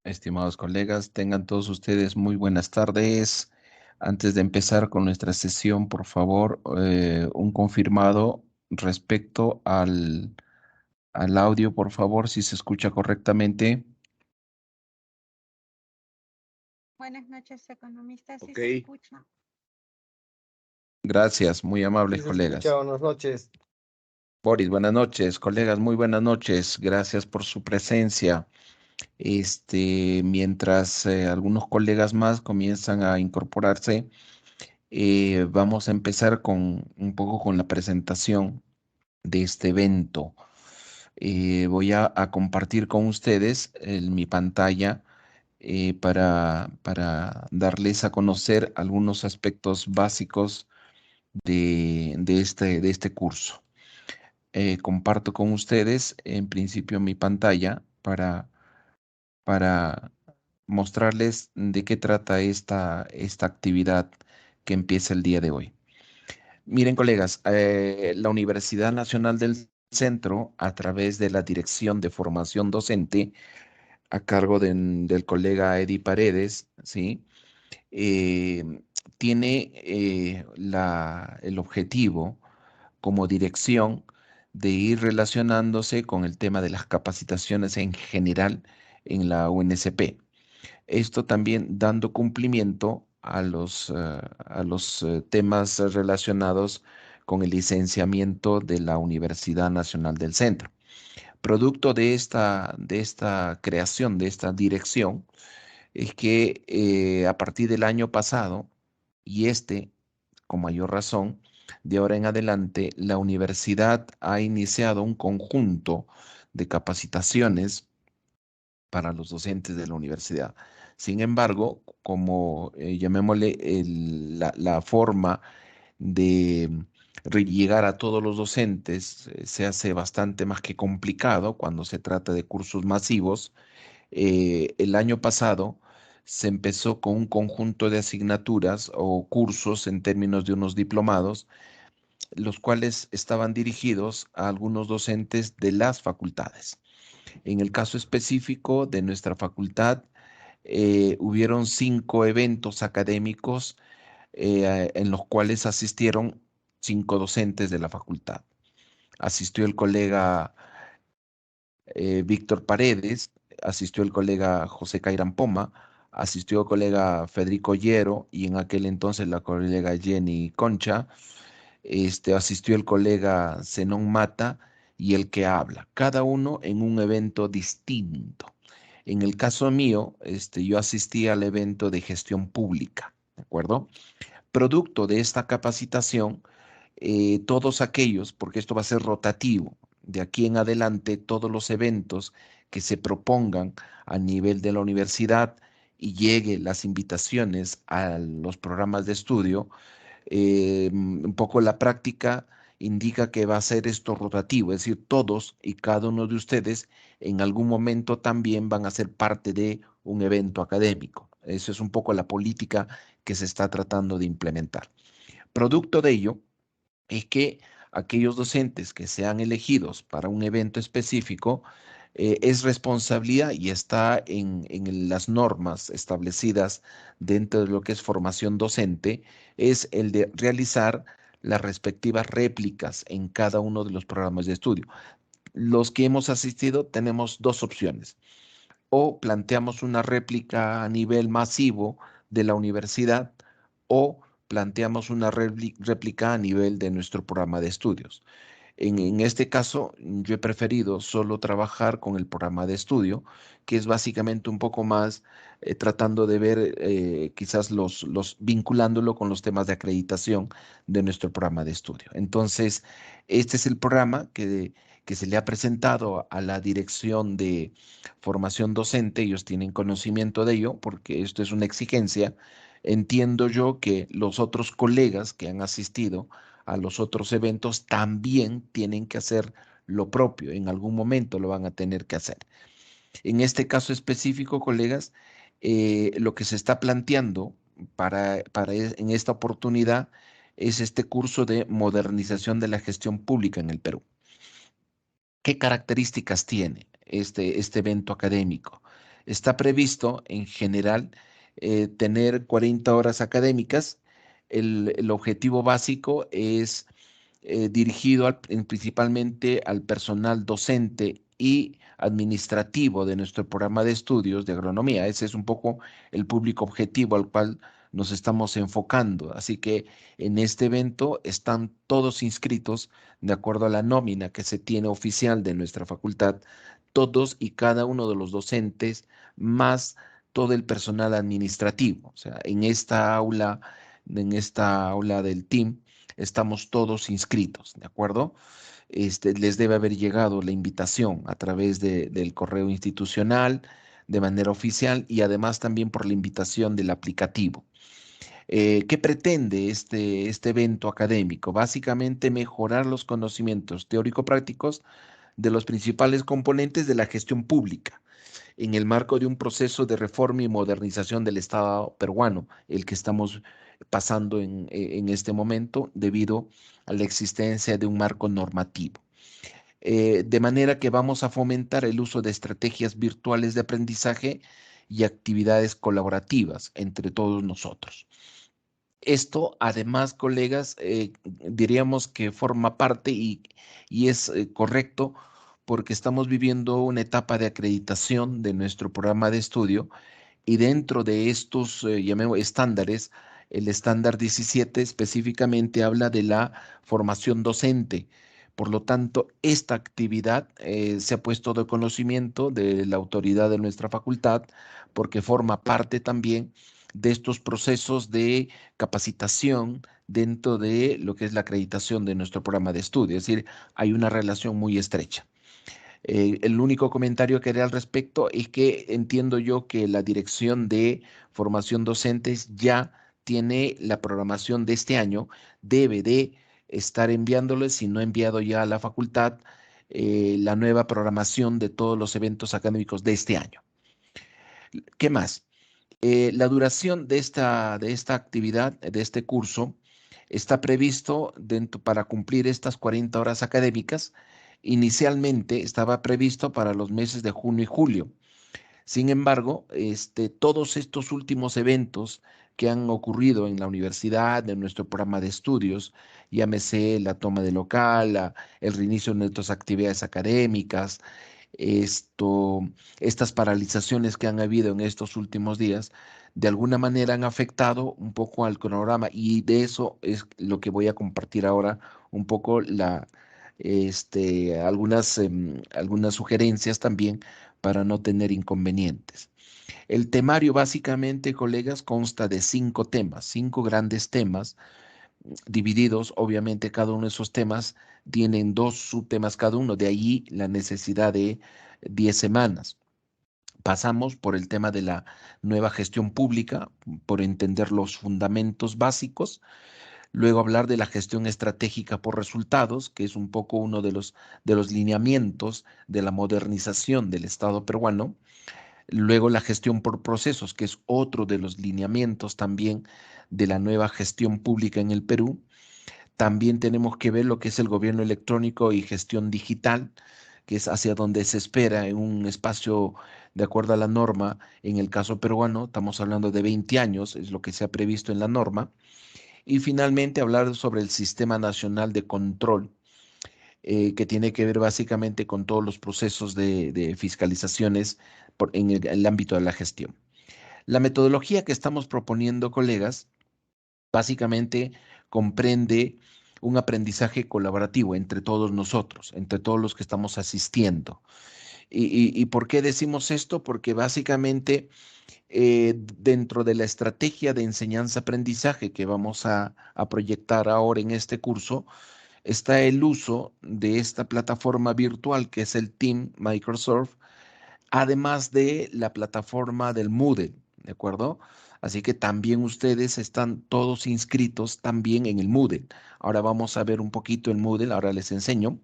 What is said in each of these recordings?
Estimados colegas, tengan todos ustedes muy buenas tardes. Antes de empezar con nuestra sesión, por favor, un confirmado respecto al audio, por favor, si se escucha correctamente. Buenas noches, economista. ¿Sí Ok, se escucha? Gracias, muy amables sí se escucha, colegas. buenas noches. Boris, buenas noches. Colegas, muy buenas noches. Gracias por su presencia. Mientras algunos colegas más comienzan a incorporarse, vamos a empezar con un poco con la presentación de este evento. Voy a compartir con ustedes mi pantalla para darles a conocer algunos aspectos básicos de este curso. Comparto con ustedes en principio mi pantalla para mostrarles de qué trata esta actividad que empieza el día de hoy. Miren, colegas, la Universidad Nacional del Centro, a través de la Dirección de Formación Docente, a cargo del colega Eddie Paredes, ¿sí? Eh, tiene el objetivo como dirección de ir relacionándose con el tema de las capacitaciones en general en la UNSP. Esto también dando cumplimiento a los temas relacionados con el licenciamiento de la Universidad Nacional del Centro. Producto de esta creación, de esta dirección, es que a partir del año pasado y con mayor razón, de ahora en adelante, la universidad ha iniciado un conjunto de capacitaciones para los docentes de la universidad. Sin embargo, como llamémosle la forma de llegar a todos los docentes se hace bastante más que complicado cuando se trata de cursos masivos. El año pasado se empezó con un conjunto de asignaturas o cursos en términos de unos diplomados, los cuales estaban dirigidos a algunos docentes de las facultades. En el caso específico de nuestra facultad, hubieron 5 eventos académicos en los cuales asistieron 5 docentes de la facultad. Asistió el colega Víctor Paredes, asistió el colega José Cairán Poma, asistió el colega Federico Llero y en aquel entonces la colega Jenny Concha, asistió el colega Zenón Mata y el que habla, cada uno en un evento distinto. En el caso mío, yo asistí al evento de gestión pública, ¿de acuerdo? Producto de esta capacitación, todos aquellos, porque esto va a ser rotativo, de aquí en adelante, todos los eventos que se propongan a nivel de la universidad y llegue las invitaciones a los programas de estudio, un poco la práctica indica que va a ser esto rotativo, es decir, todos y cada uno de ustedes en algún momento también van a ser parte de un evento académico. Eso es un poco la política que se está tratando de implementar. Producto de ello es que aquellos docentes que sean elegidos para un evento específico es responsabilidad y está en las normas establecidas dentro de lo que es formación docente, es el de realizar las respectivas réplicas en cada uno de los programas de estudio. Los que hemos asistido tenemos dos opciones. O planteamos una réplica a nivel masivo de la universidad o planteamos una réplica a nivel de nuestro programa de estudios. En este caso, yo he preferido solo trabajar con el programa de estudio, que es básicamente un poco más tratando de ver quizás vinculándolo con los temas de acreditación de nuestro programa de estudio. Entonces, este es el programa que se le ha presentado a la dirección de formación docente. Ellos tienen conocimiento de ello porque esto es una exigencia. Entiendo yo que los otros colegas que han asistido a los otros eventos también tienen que hacer lo propio. En algún momento lo van a tener que hacer. En este caso específico, colegas, lo que se está planteando en esta oportunidad es este curso de modernización de la gestión pública en el Perú. ¿Qué características tiene este evento académico? Está previsto en general tener 40 horas académicas. El objetivo básico es dirigido principalmente al personal docente y administrativo de nuestro programa de estudios de agronomía. Ese es un poco el público objetivo al cual nos estamos enfocando. Así que en este evento están todos inscritos de acuerdo a la nómina que se tiene oficial de nuestra facultad, todos y cada uno de los docentes, más todo el personal administrativo. O sea, en esta aula del team, estamos todos inscritos, ¿de acuerdo? Les debe haber llegado la invitación a través del correo institucional, de manera oficial y además también por la invitación del aplicativo. ¿Qué pretende este evento académico? Básicamente mejorar los conocimientos teórico-prácticos de los principales componentes de la gestión pública en el marco de un proceso de reforma y modernización del Estado peruano, el que estamos pasando en este momento debido a la existencia de un marco normativo. De manera que vamos a fomentar el uso de estrategias virtuales de aprendizaje y actividades colaborativas entre todos nosotros. Esto, además, colegas, diríamos que forma parte y es correcto porque estamos viviendo una etapa de acreditación de nuestro programa de estudio y dentro de estos, llamemos estándares, el estándar 17 específicamente habla de la formación docente. Por lo tanto, esta actividad se ha puesto de conocimiento de la autoridad de nuestra facultad porque forma parte también de estos procesos de capacitación dentro de lo que es la acreditación de nuestro programa de estudio. Es decir, hay una relación muy estrecha. El único comentario que haré al respecto es que entiendo yo que la Dirección de Formación Docentes ya tiene la programación de este año, debe de estar enviándole, si no ha enviado ya a la facultad, la nueva programación de todos los eventos académicos de este año. ¿Qué más? La duración de esta actividad, de este curso, está previsto para cumplir estas 40 horas académicas. Inicialmente estaba previsto para los meses de junio y julio. Sin embargo, todos estos últimos eventos que han ocurrido en la universidad, en nuestro programa de estudios, llámese la toma de local, el reinicio de nuestras actividades académicas, esto, estas paralizaciones que han habido en estos últimos días, de alguna manera han afectado un poco al cronograma y de eso es lo que voy a compartir ahora un poco algunas sugerencias también para no tener inconvenientes. El temario básicamente, colegas, consta de 5 temas, 5 grandes temas divididos. Obviamente cada uno de esos temas tienen 2 subtemas cada uno, de allí la necesidad de 10 semanas. Pasamos por el tema de la nueva gestión pública, por entender los fundamentos básicos. Luego hablar de la gestión estratégica por resultados, que es un poco uno de los lineamientos de la modernización del Estado peruano. Luego la gestión por procesos, que es otro de los lineamientos también de la nueva gestión pública en el Perú. También tenemos que ver lo que es el gobierno electrónico y gestión digital, que es hacia donde se espera en un espacio de acuerdo a la norma. En el caso peruano, estamos hablando de 20 años, es lo que se ha previsto en la norma. Y finalmente hablar sobre el Sistema Nacional de Control, que tiene que ver básicamente con todos los procesos de fiscalizaciones en el ámbito de la gestión. La metodología que estamos proponiendo, colegas, básicamente comprende un aprendizaje colaborativo entre todos nosotros, entre todos los que estamos asistiendo. ¿Y por qué decimos esto? Porque básicamente dentro de la estrategia de enseñanza-aprendizaje que vamos a proyectar ahora en este curso, está el uso de esta plataforma virtual que es el Team Microsoft, además de la plataforma del Moodle, ¿de acuerdo? Así que también ustedes están todos inscritos también en el Moodle. Ahora vamos a ver un poquito el Moodle, ahora les enseño.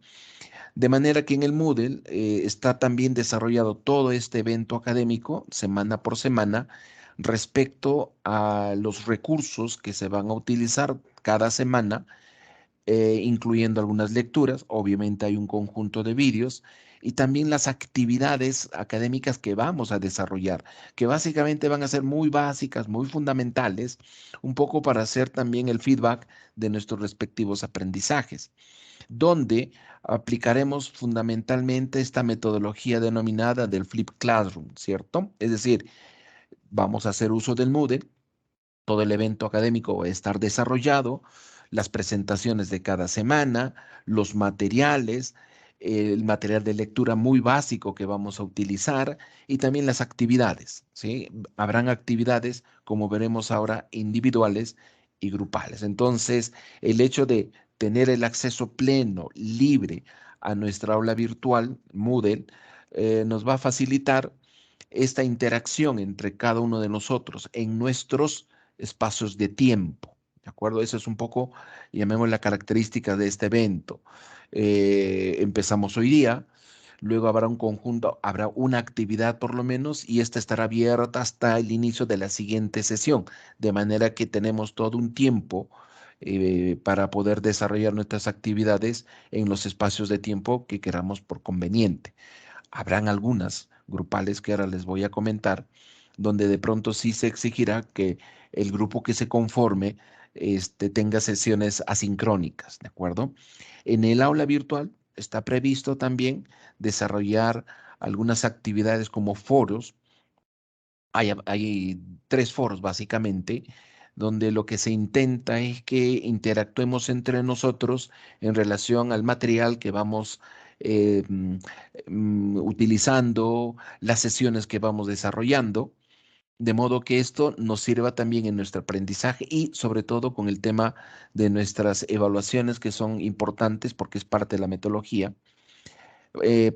De manera que en el Moodle está también desarrollado todo este evento académico semana por semana respecto a los recursos que se van a utilizar cada semana, incluyendo algunas lecturas. Obviamente hay un conjunto de vídeos y también las actividades académicas que vamos a desarrollar, que básicamente van a ser muy básicas, muy fundamentales, un poco para hacer también el feedback de nuestros respectivos aprendizajes, donde aplicaremos fundamentalmente esta metodología denominada del Flip Classroom, ¿cierto? Es decir, vamos a hacer uso del Moodle. Todo el evento académico va a estar desarrollado, las presentaciones de cada semana, los materiales, el material de lectura muy básico que vamos a utilizar y también las actividades, ¿sí? Habrán actividades, como veremos ahora, individuales y grupales. Entonces, el hecho de tener el acceso pleno, libre a nuestra aula virtual, Moodle, nos va a facilitar esta interacción entre cada uno de nosotros en nuestros espacios de tiempo. ¿De acuerdo? Eso es un poco, llamemos la característica de este evento. Empezamos hoy día, luego habrá un conjunto, habrá una actividad por lo menos y esta estará abierta hasta el inicio de la siguiente sesión, de manera que tenemos todo un tiempo para poder desarrollar nuestras actividades en los espacios de tiempo que queramos por conveniente. Habrán algunas grupales que ahora les voy a comentar, donde de pronto sí se exigirá que el grupo que se conforme tenga sesiones asincrónicas, ¿de acuerdo? En el aula virtual está previsto también desarrollar algunas actividades como foros. Hay tres foros básicamente, donde lo que se intenta es que interactuemos entre nosotros en relación al material que vamos utilizando, las sesiones que vamos desarrollando, de modo que esto nos sirva también en nuestro aprendizaje y sobre todo con el tema de nuestras evaluaciones que son importantes porque es parte de la metodología.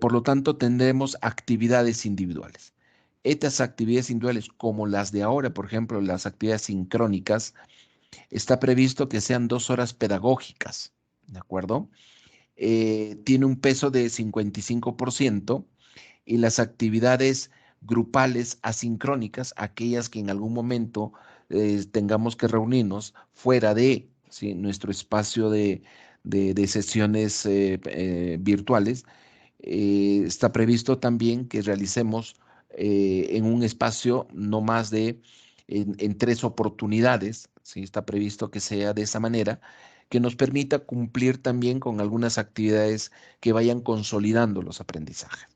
Por lo tanto, tendremos actividades individuales. Estas actividades individuales, como las de ahora, por ejemplo, las actividades sincrónicas, está previsto que sean 2 horas pedagógicas, ¿de acuerdo? Tiene un peso de 55% y las actividades grupales asincrónicas, aquellas que en algún momento tengamos que reunirnos fuera de, ¿sí?, nuestro espacio de sesiones virtuales, está previsto también que realicemos en un espacio no más de en 3 oportunidades, ¿sí? Está previsto que sea de esa manera, que nos permita cumplir también con algunas actividades que vayan consolidando los aprendizajes.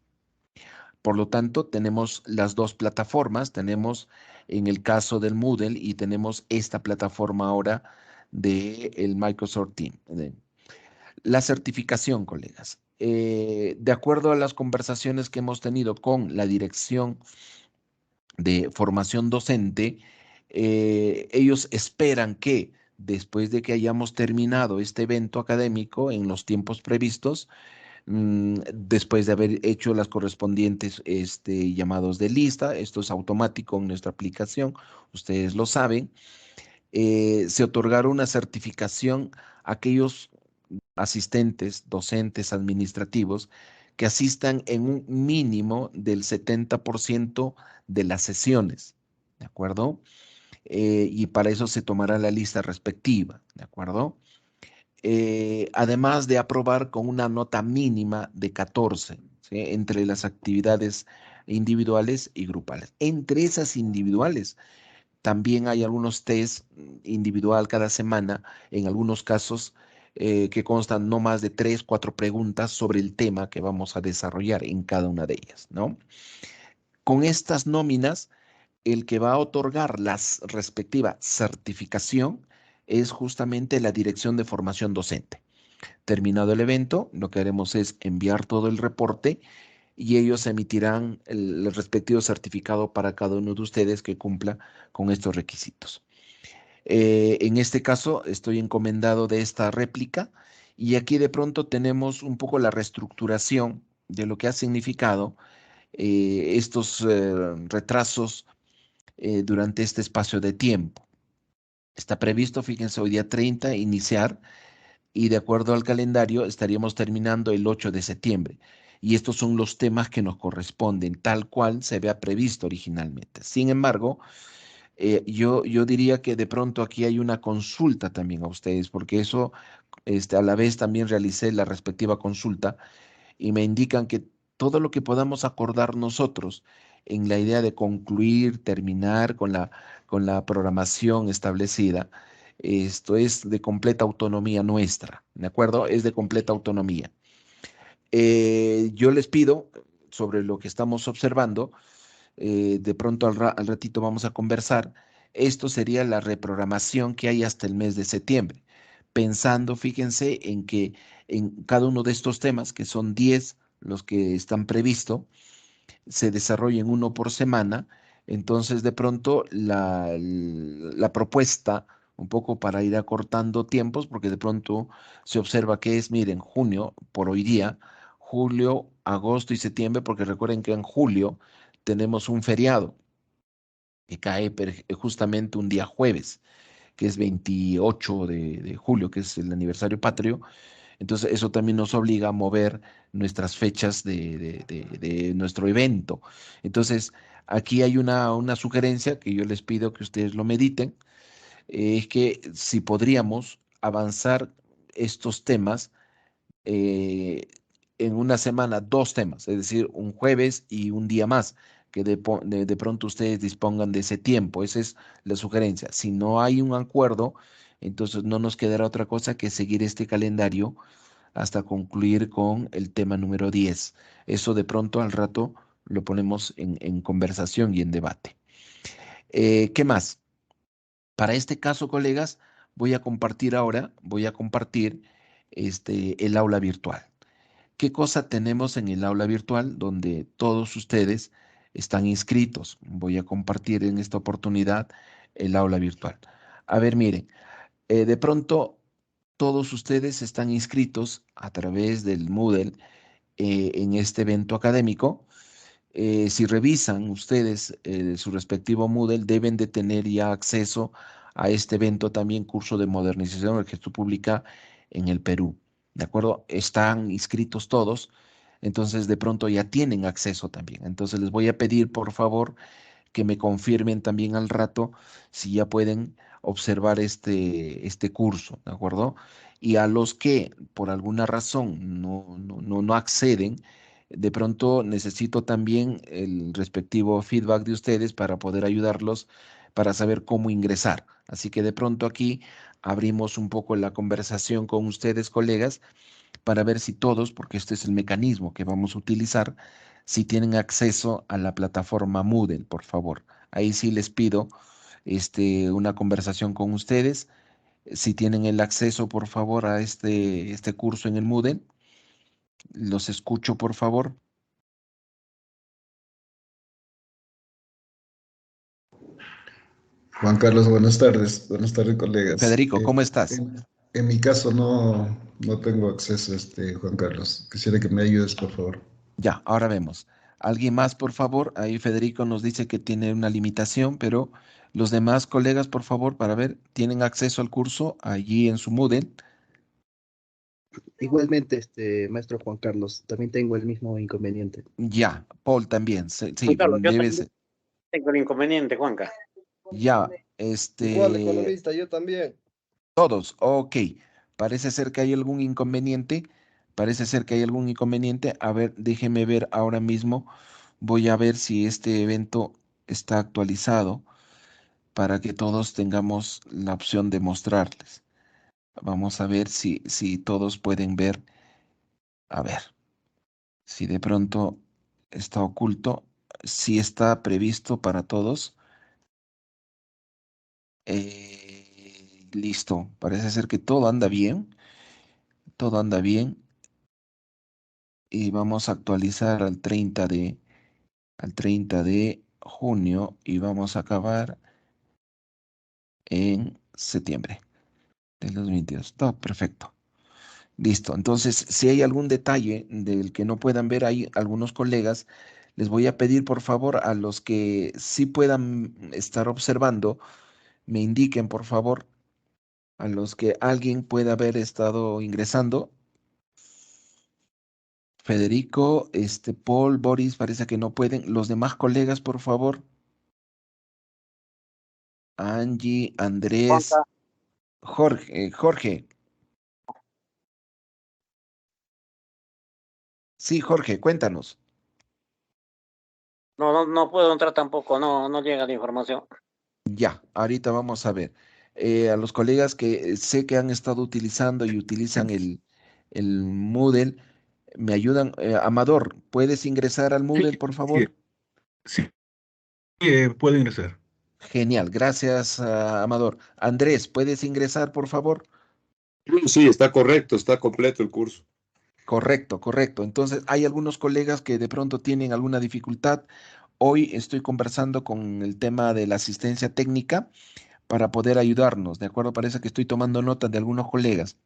Por lo tanto, tenemos las dos plataformas, tenemos en el caso del Moodle y tenemos esta plataforma ahora del Microsoft Teams. La certificación, colegas. De acuerdo a las conversaciones que hemos tenido con la dirección de formación docente, ellos esperan que después de que hayamos terminado este evento académico en los tiempos previstos, después de haber hecho las correspondientes llamados de lista, esto es automático en nuestra aplicación, ustedes lo saben, se otorgará una certificación a aquellos asistentes, docentes, administrativos, que asistan en un mínimo del 70% de las sesiones, ¿de acuerdo? Y para eso se tomará la lista respectiva, ¿de acuerdo? Además de aprobar con una nota mínima de 14, ¿sí?, entre las actividades individuales y grupales. Entre esas individuales, también hay algunos test individual cada semana, en algunos casos que constan no más de 3, 4 preguntas sobre el tema que vamos a desarrollar en cada una de ellas, ¿no? Con estas nóminas, el que va a otorgar la respectiva certificación es justamente la Dirección de Formación Docente. Terminado el evento, lo que haremos es enviar todo el reporte y ellos emitirán el respectivo certificado para cada uno de ustedes que cumpla con estos requisitos. En este caso, estoy encomendado de esta réplica y aquí de pronto tenemos un poco la reestructuración de lo que ha significado estos retrasos durante este espacio de tiempo. Está previsto, fíjense, hoy día 30, iniciar y de acuerdo al calendario estaríamos terminando el 8 de septiembre. Y estos son los temas que nos corresponden, tal cual se había previsto originalmente. Sin embargo, yo diría que de pronto aquí hay una consulta también a ustedes, porque eso a la vez también realicé la respectiva consulta y me indican que todo lo que podamos acordar nosotros en la idea de concluir, terminar con la programación establecida, esto es de completa autonomía nuestra, ¿de acuerdo? Es de completa autonomía. Yo les pido, sobre lo que estamos observando, de pronto al ratito vamos a conversar, esto sería la reprogramación que hay hasta el mes de septiembre, pensando, fíjense, en que en cada uno de estos temas, que son 10 los que están previstos, se desarrollen uno por semana, entonces de pronto la propuesta, un poco para ir acortando tiempos, porque de pronto se observa que es, miren, junio, por hoy día, julio, agosto y septiembre, porque recuerden que en julio tenemos un feriado que cae justamente un día jueves, que es 28 de julio, que es el aniversario patrio. Entonces, eso también nos obliga a mover nuestras fechas de nuestro evento. Entonces, aquí hay una sugerencia que yo les pido que ustedes lo mediten, es que si podríamos avanzar estos temas eh, en una semana, dos temas, es decir, un jueves y un día más, que de pronto ustedes dispongan de ese tiempo. Esa es la sugerencia. Si no hay un acuerdo, entonces no nos quedará otra cosa que seguir este calendario hasta concluir con el tema número 10. Eso de pronto al rato lo ponemos en conversación y en debate. ¿Qué más? Para este caso, colegas, voy a compartir el aula virtual. ¿Qué cosa tenemos en el aula virtual donde todos ustedes están inscritos? Voy a compartir en esta oportunidad el aula virtual. A ver, miren, de pronto todos ustedes están inscritos a través del Moodle en este evento académico. Si revisan ustedes su respectivo Moodle, deben de tener ya acceso a este evento también, curso de modernización del gesto pública en el Perú. ¿De acuerdo? Están inscritos todos, entonces de pronto ya tienen acceso también. Entonces les voy a pedir, por favor, que me confirmen también al rato si ya pueden observar este curso, ¿de acuerdo? Y a los que por alguna razón no acceden, de pronto necesito también el respectivo feedback de ustedes para poder ayudarlos para saber cómo ingresar. Así que de pronto aquí abrimos un poco la conversación con ustedes, colegas, para ver si todos, porque este es el mecanismo que vamos a utilizar, si tienen acceso a la plataforma Moodle, por favor. Ahí sí les pido una conversación con ustedes. Si tienen el acceso, por favor, a este curso en el Moodle, los escucho, por favor. Juan Carlos, buenas tardes. Buenas tardes, colegas. Federico, ¿cómo estás? En mi caso no tengo acceso, Juan Carlos. Quisiera que me ayudes, por favor. Ya, ahora vemos. ¿Alguien más, por favor? Ahí Federico nos dice que tiene una limitación, pero los demás colegas, por favor, para ver, ¿tienen acceso al curso allí en su Moodle? Igualmente, maestro Juan Carlos, también tengo el mismo inconveniente. Ya, Paul también, sí, Juan Carlos, yo debe también ser. tengo el inconveniente, Juanca. Ya, Igual, economista, yo también. todos, ok. Parece ser que hay algún inconveniente. Parece ser que hay algún inconveniente. A ver, déjeme ver ahora mismo. Voy a ver si este evento está actualizado para que todos tengamos la opción de mostrarles. Vamos a ver si todos pueden ver. A ver, si de pronto está oculto, si está previsto para todos. Listo, parece ser que todo anda bien. Todo anda bien. Y vamos a actualizar al 30 de junio y vamos a acabar en septiembre del 2022. Todo perfecto. Listo. Entonces, si hay algún detalle del que no puedan ver, hay algunos colegas, les voy a pedir por favor a los que sí puedan estar observando, me indiquen por favor, a los que alguien pueda haber estado ingresando. Federico, Paul, Boris, parece que no pueden. Los demás colegas, por favor. Angie, Andrés, Juanca, Jorge. Sí, Jorge, cuéntanos. No puedo entrar tampoco, no llega la información. Ya, ahorita vamos a ver. A los colegas que sé que han estado utilizando y utilizan el Moodle, me ayudan. Amador, ¿puedes ingresar al Sí, Moodle, por sí, favor? sí, puedo ingresar. Genial, gracias, Amador. Andrés, ¿puedes ingresar, por favor? Sí, está correcto, está completo el curso. Correcto, correcto. Entonces, hay algunos colegas que de pronto tienen alguna dificultad. Hoy estoy conversando con el tema de la asistencia técnica para poder ayudarnos, ¿de acuerdo? Parece que estoy tomando nota de algunos colegas.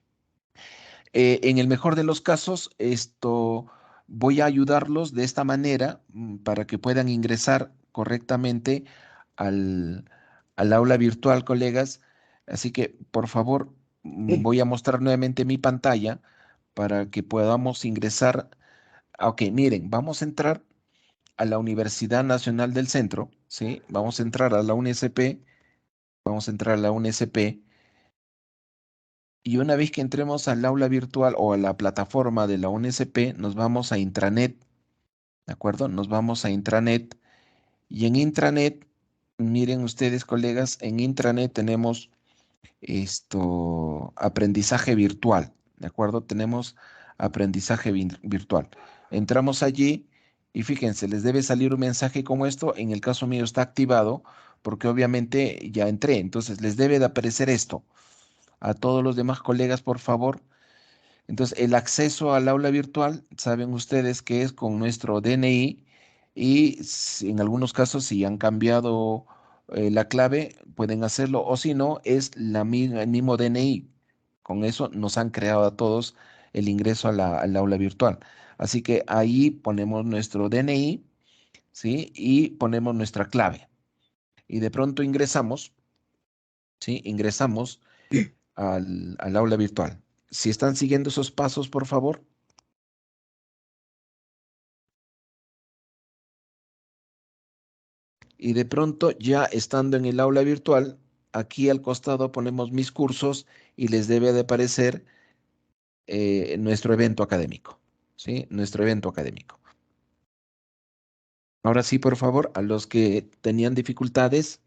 En el mejor de los casos, esto voy a ayudarlos de esta manera para que puedan ingresar correctamente al, al aula virtual, colegas. Así que, por favor, voy a mostrar nuevamente mi pantalla para que podamos ingresar. Ok, miren, vamos a entrar a la Universidad Nacional del Centro, ¿sí? Vamos a entrar a la UNSP, vamos a entrar a la UNSP. Y una vez que entremos al aula virtual o a la plataforma de la UNSP, nos vamos a intranet, ¿de acuerdo? Nos vamos a intranet. Y en intranet, miren ustedes, colegas, en intranet tenemos aprendizaje virtual, ¿de acuerdo? Tenemos aprendizaje virtual. Entramos allí y fíjense, les debe salir un mensaje como esto. En el caso mío está activado porque obviamente ya entré. Entonces les debe de aparecer esto. A todos los demás colegas, por favor. Entonces, el acceso al aula virtual, saben ustedes que es con nuestro DNI y en algunos casos, si han cambiado la clave, pueden hacerlo o si no, es el mismo DNI. Con eso nos han creado a todos el ingreso al aula virtual. Así que ahí ponemos nuestro DNI, ¿sí? Y ponemos nuestra clave. Y de pronto ingresamos, ¿sí? Ingresamos al aula virtual. Si están siguiendo esos pasos, por favor. Y de pronto, ya estando en el aula virtual, aquí al costado ponemos mis cursos y les debe de aparecer nuestro evento académico, ¿sí? Nuestro evento académico. Ahora sí, por favor, a los que tenían dificultades,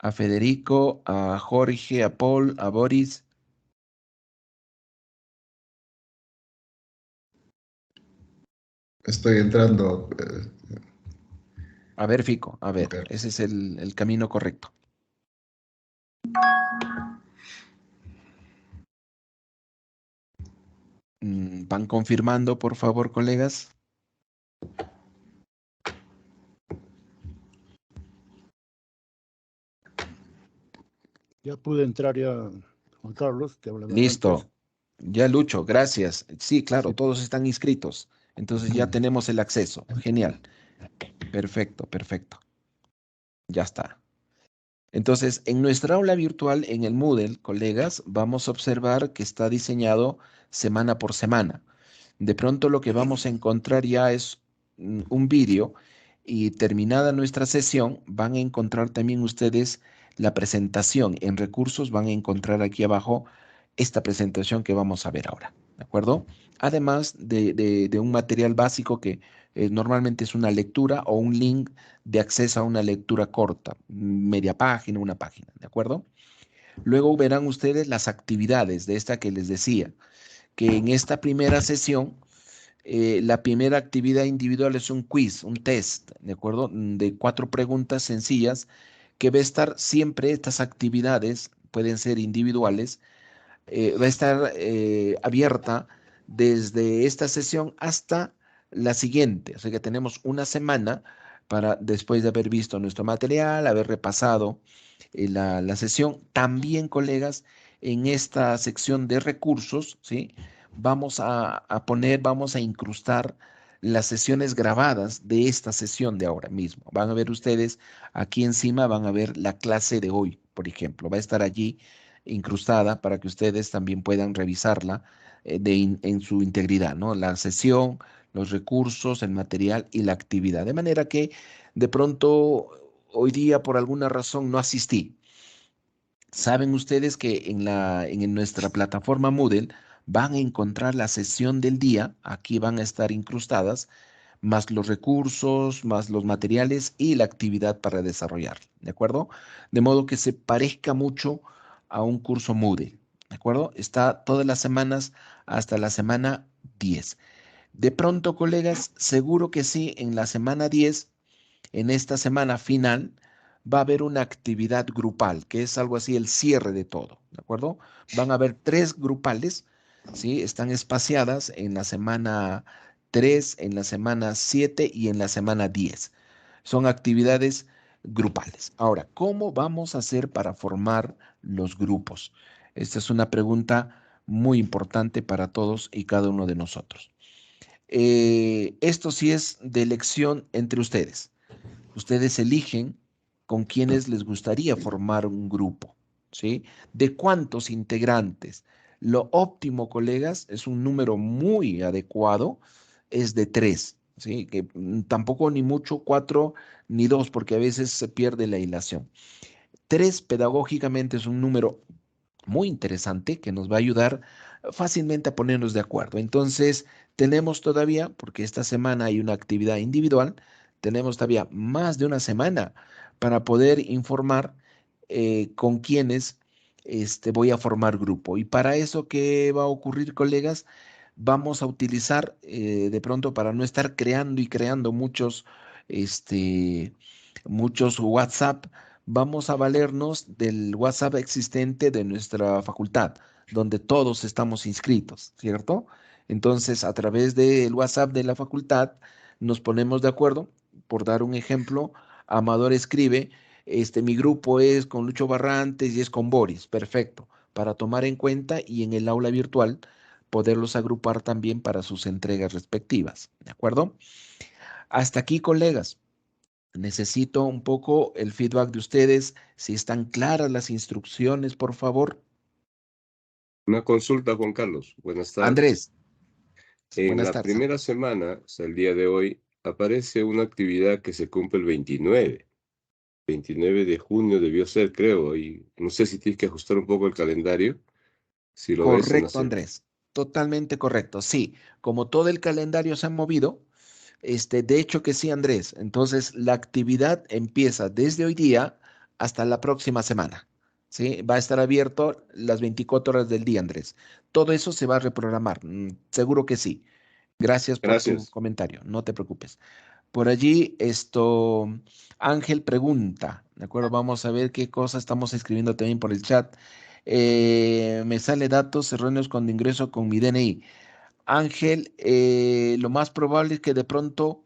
a Federico, a Jorge, a Paul, a Boris. Estoy entrando. A ver, Fico, a ver, Ok. ese es el camino correcto. ¿Van confirmando, por favor, colegas? Ya pude entrar ya, Juan Carlos, te hablaba Listo. antes. Ya, Lucho, gracias. Sí, claro, Sí. todos están inscritos. Entonces ya tenemos el acceso. Genial. Perfecto, perfecto. Ya está. Entonces, en nuestra aula virtual, en el Moodle, colegas, vamos a observar que está diseñado semana por semana. De pronto lo que vamos a encontrar ya es un vídeo y terminada nuestra sesión, van a encontrar también ustedes la presentación. En recursos van a encontrar aquí abajo esta presentación que vamos a ver ahora, ¿de acuerdo? Además de un material básico que normalmente es una lectura o un link de acceso a una lectura corta, media página, una página, ¿de acuerdo? Luego verán ustedes las actividades de esta que les decía, que en esta primera sesión, la primera actividad individual es un quiz, un test, ¿de acuerdo? De 4 preguntas sencillas, que va a estar siempre estas actividades, pueden ser individuales, va a estar abierta desde esta sesión hasta la siguiente. O sea que tenemos una semana para, después de haber visto nuestro material, haber repasado la sesión. También, colegas, en esta sección de recursos, ¿sí? Vamos a poner, vamos a incrustar las sesiones grabadas de esta sesión de ahora mismo. Van a ver ustedes aquí encima, van a ver la clase de hoy, por ejemplo. Va a estar allí incrustada para que ustedes también puedan revisarla en su integridad, ¿no? La sesión, los recursos, el material y la actividad. De manera que de pronto hoy día por alguna razón no asistí. Saben ustedes que en nuestra plataforma Moodle van a encontrar la sesión del día, aquí van a estar incrustadas, más los recursos, más los materiales y la actividad para desarrollar, ¿de acuerdo? De modo que se parezca mucho a un curso Moodle, ¿de acuerdo? Está todas las semanas hasta la semana 10. De pronto, colegas, seguro que sí, en la semana 10, en esta semana final, va a haber una actividad grupal, que es algo así el cierre de todo, ¿de acuerdo? Van a haber 3 grupales, ¿sí? Están espaciadas en la semana 3, en la semana 7 y en la semana 10. Son actividades grupales. Ahora, ¿cómo vamos a hacer para formar los grupos? Esta es una pregunta muy importante para todos y cada uno de nosotros. Esto sí es de elección entre ustedes. Ustedes eligen con quienes les gustaría formar un grupo, ¿sí? ¿De cuántos integrantes? Lo óptimo, colegas, es un número muy adecuado, es de 3, ¿sí? Que tampoco ni mucho 4 ni 2, porque a veces se pierde la hilación. 3 pedagógicamente es un número muy interesante que nos va a ayudar fácilmente a ponernos de acuerdo. Entonces, tenemos todavía, porque esta semana hay una actividad individual, tenemos todavía más de una semana para poder informar con quiénes voy a formar grupo. Y para eso, ¿qué va a ocurrir, colegas? Vamos a utilizar de pronto para no estar creando y creando muchos WhatsApp, vamos a valernos del WhatsApp existente de nuestra facultad, donde todos estamos inscritos, ¿cierto? Entonces, a través del WhatsApp de la facultad, nos ponemos de acuerdo. Por dar un ejemplo, Amador escribe, mi grupo es con Lucho Barrantes y es con Boris, perfecto, para tomar en cuenta y en el aula virtual poderlos agrupar también para sus entregas respectivas, ¿de acuerdo? Hasta aquí, colegas. Necesito un poco el feedback de ustedes. Si están claras las instrucciones, por favor. Una consulta, Juan Carlos. Buenas tardes. Andrés, En buenas la tardes. primera semana, o sea, el día de hoy, aparece una actividad que se cumple el 29. 29 de junio debió ser, creo, y no sé si tienes que ajustar un poco el calendario. Si lo ves en la Correcto, Andrés. Totalmente correcto. Sí, como todo el calendario se ha movido, de hecho que sí, Andrés. Entonces, la actividad empieza desde hoy día hasta la próxima semana. ¿Sí? Va a estar abierto las 24 horas del día, Andrés. Todo eso se va a reprogramar. Seguro que sí. Gracias por tu Gracias. comentario. No te preocupes. Por allí, Ángel pregunta, ¿de acuerdo? Vamos a ver qué cosa estamos escribiendo también por el chat. Me sale datos erróneos cuando ingreso con mi DNI. Ángel, lo más probable es que de pronto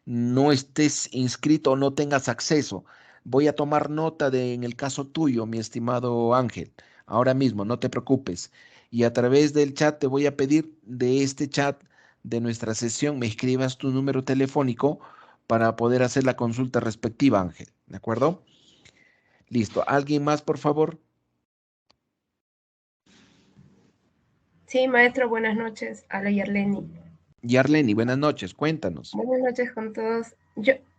no estés inscrito o no tengas acceso. Voy a tomar nota en el caso tuyo, mi estimado Ángel. Ahora mismo, no te preocupes. Y a través del chat te voy a pedir de este chat de nuestra sesión me escribas tu número telefónico para poder hacer la consulta respectiva, Ángel. ¿De acuerdo? Listo. ¿Alguien más, por favor? Sí, maestro, buenas noches. Habla Yarleni. Yarleni, buenas noches. Cuéntanos. Buenas noches con todos.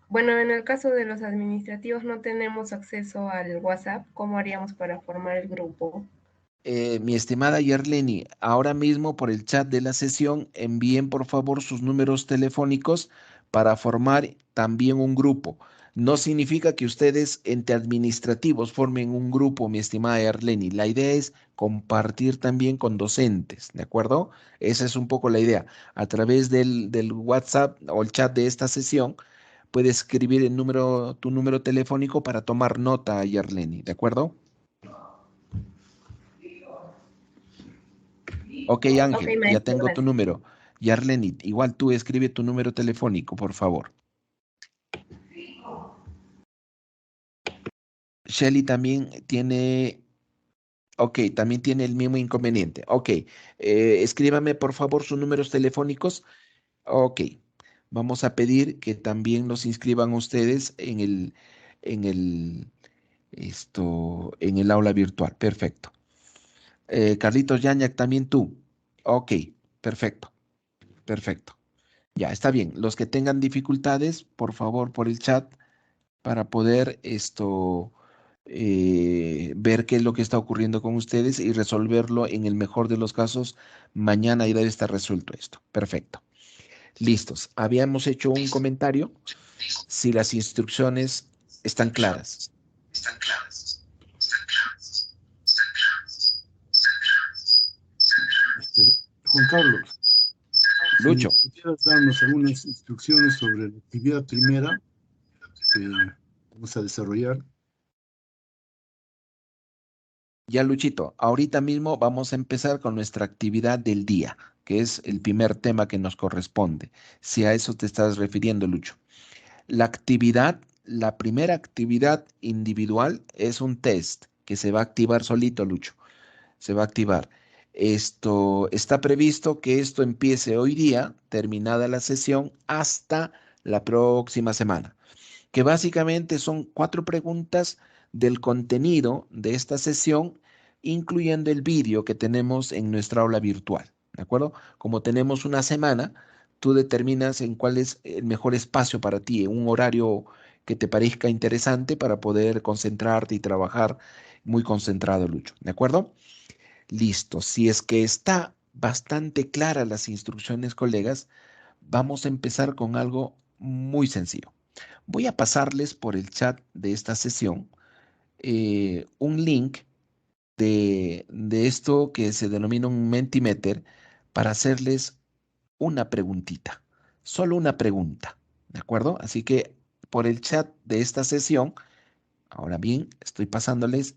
Bueno, en el caso de los administrativos no tenemos acceso al WhatsApp. ¿Cómo haríamos para formar el grupo? Mi estimada Yarleni, ahora mismo por el chat de la sesión envíen por favor sus números telefónicos para formar también un grupo. No significa que ustedes entre administrativos formen un grupo, mi estimada Yarleni. La idea es compartir también con docentes, ¿de acuerdo? Esa es un poco la idea. A través del WhatsApp o el chat de esta sesión, puedes escribir tu número telefónico para tomar nota, Yarleni, ¿de acuerdo? Ok, Ángel, Ok, ya maestro, tengo tu gracias. número. Yarleni, igual tú escribe tu número telefónico, por favor. Shelly también tiene, ok, también tiene el mismo inconveniente. Ok, escríbame por favor sus números telefónicos. Ok, vamos a pedir que también los inscriban ustedes en el, en el aula virtual. Perfecto. Carlitos Yañac, también tú. Ok, perfecto, perfecto. Ya, está bien. Los que tengan dificultades, por favor, por el chat, para poder ver qué es lo que está ocurriendo con ustedes y resolverlo en el mejor de los casos. Mañana ya debe estar resuelto esto. Perfecto. Listos. Habíamos hecho un comentario. Si las instrucciones están claras. Juan Carlos, Lucho. si pudieras darnos algunas instrucciones sobre la actividad primera que vamos a desarrollar. Ya, Luchito, ahorita mismo vamos a empezar con nuestra actividad del día, que es el primer tema que nos corresponde. Si a eso te estás refiriendo, Lucho. La primera actividad individual es un test que se va a activar solito, Lucho. Se va a activar. Esto está previsto que esto empiece hoy día, terminada la sesión, hasta la próxima semana, que básicamente son 4 preguntas del contenido de esta sesión, incluyendo el vídeo que tenemos en nuestra aula virtual, ¿de acuerdo? Como tenemos una semana, tú determinas en cuál es el mejor espacio para ti, un horario que te parezca interesante para poder concentrarte y trabajar muy concentrado, Lucho, ¿de acuerdo? Listo. Si es que está bastante clara las instrucciones, colegas, vamos a empezar con algo muy sencillo. Voy a pasarles por el chat de esta sesión un link de esto que se denomina un Mentimeter para hacerles una preguntita, solo una pregunta, ¿de acuerdo? Así que por el chat de esta sesión, ahora bien, estoy pasándoles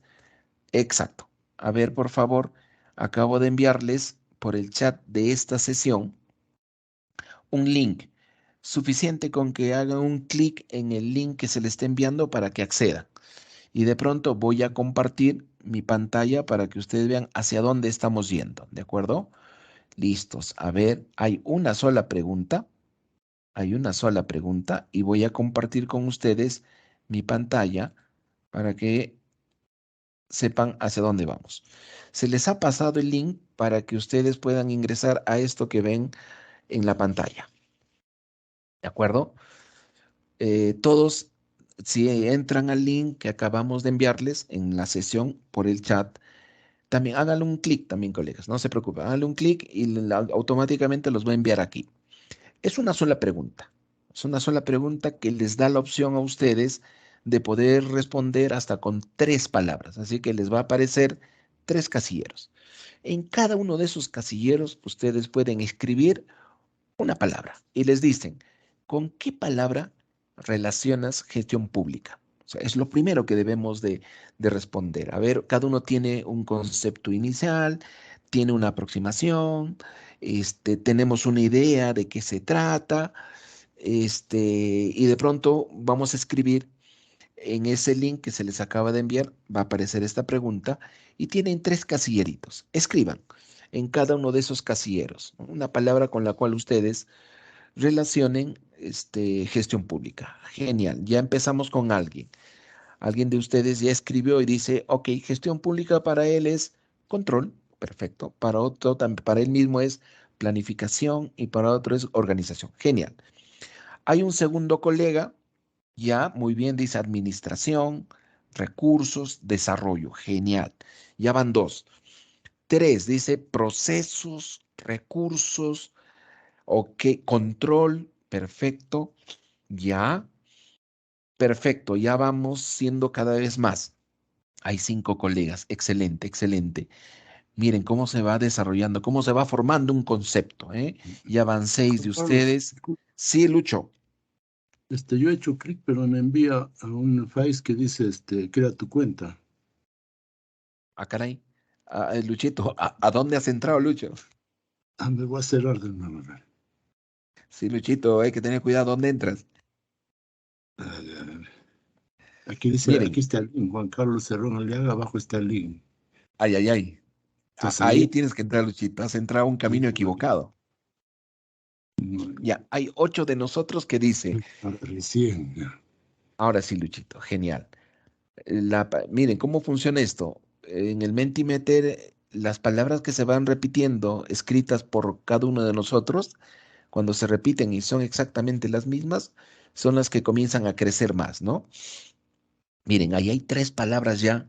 exacto. A ver, por favor, acabo de enviarles por el chat de esta sesión un link. Suficiente con que hagan un clic en el link que se les está enviando para que accedan. Y de pronto voy a compartir mi pantalla para que ustedes vean hacia dónde estamos yendo, ¿de acuerdo? Listos. A ver, hay una sola pregunta. Hay una sola pregunta y voy a compartir con ustedes mi pantalla para que sepan hacia dónde vamos. Se les ha pasado el link para que ustedes puedan ingresar a esto que ven en la pantalla. ¿De acuerdo? Todos, si entran al link que acabamos de enviarles en la sesión por el chat, también háganle un clic también, colegas. No se preocupen, háganle un clic y automáticamente los va a enviar aquí. Es una sola pregunta. Es una sola pregunta que les da la opción a ustedes de poder responder hasta con 3 palabras. Así que les va a aparecer 3 casilleros. En cada uno de esos casilleros ustedes pueden escribir una palabra y les dicen, ¿con qué palabra relacionas gestión pública? O sea, es lo primero que debemos de responder. A ver, cada uno tiene un concepto inicial, tiene una aproximación, tenemos una idea de qué se trata, y de pronto vamos a escribir en ese link que se les acaba de enviar, va a aparecer esta pregunta y tienen 3 casilleritos. Escriban en cada uno de esos casilleros, ¿no?, una palabra con la cual ustedes relacionen gestión pública. Genial, ya empezamos con alguien. Alguien de ustedes ya escribió y dice, ok, gestión pública para él es control, perfecto. Para otro, para él mismo es planificación y para otro es organización. Genial. Hay un segundo colega, ya, muy bien, dice administración, recursos, desarrollo. Genial. Ya van 2. 3, dice procesos, recursos, ok, control, perfecto. Ya, perfecto, ya vamos siendo cada vez más. Hay 5 colegas, excelente, excelente. Miren cómo se va desarrollando, cómo se va formando un concepto, ¿eh? Ya van 6 de ustedes. Sí, Lucho. Yo he hecho clic, pero me envía a un Face que dice, crea tu cuenta. Ah, caray. Luchito, ¿a dónde has entrado, Lucho? Me voy a cerrar de nuevo. Sí, Luchito, hay que tener cuidado dónde entras. Aquí dice, Miren. aquí está el link, Juan Carlos Cerrón Aliaga, abajo está el link. Ay, ay, ay. Ahí tienes que entrar, Luchito. Has entrado a un camino equivocado. Ya, hay 8 de nosotros que dice. Recién. Ahora sí, Luchito, genial. Miren, ¿cómo funciona esto? En el Mentimeter, las palabras que se van repitiendo, escritas por cada uno de nosotros, cuando se repiten y son exactamente las mismas, son las que comienzan a crecer más, ¿no? Miren, ahí hay 3 palabras ya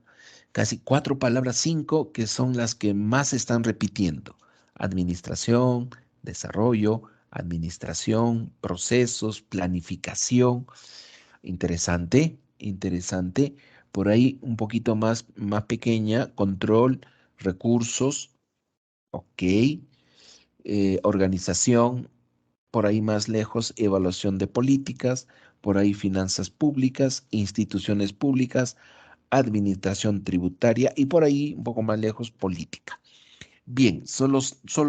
casi 4 palabras, 5, que son las que más se están repitiendo. Administración, desarrollo, administración, procesos, planificación. Interesante, interesante. Por ahí un poquito más pequeña, control, recursos, ok. Organización, por ahí más lejos, evaluación de políticas, por ahí finanzas públicas, instituciones públicas, administración tributaria y por ahí un poco más lejos, política. Bien, solo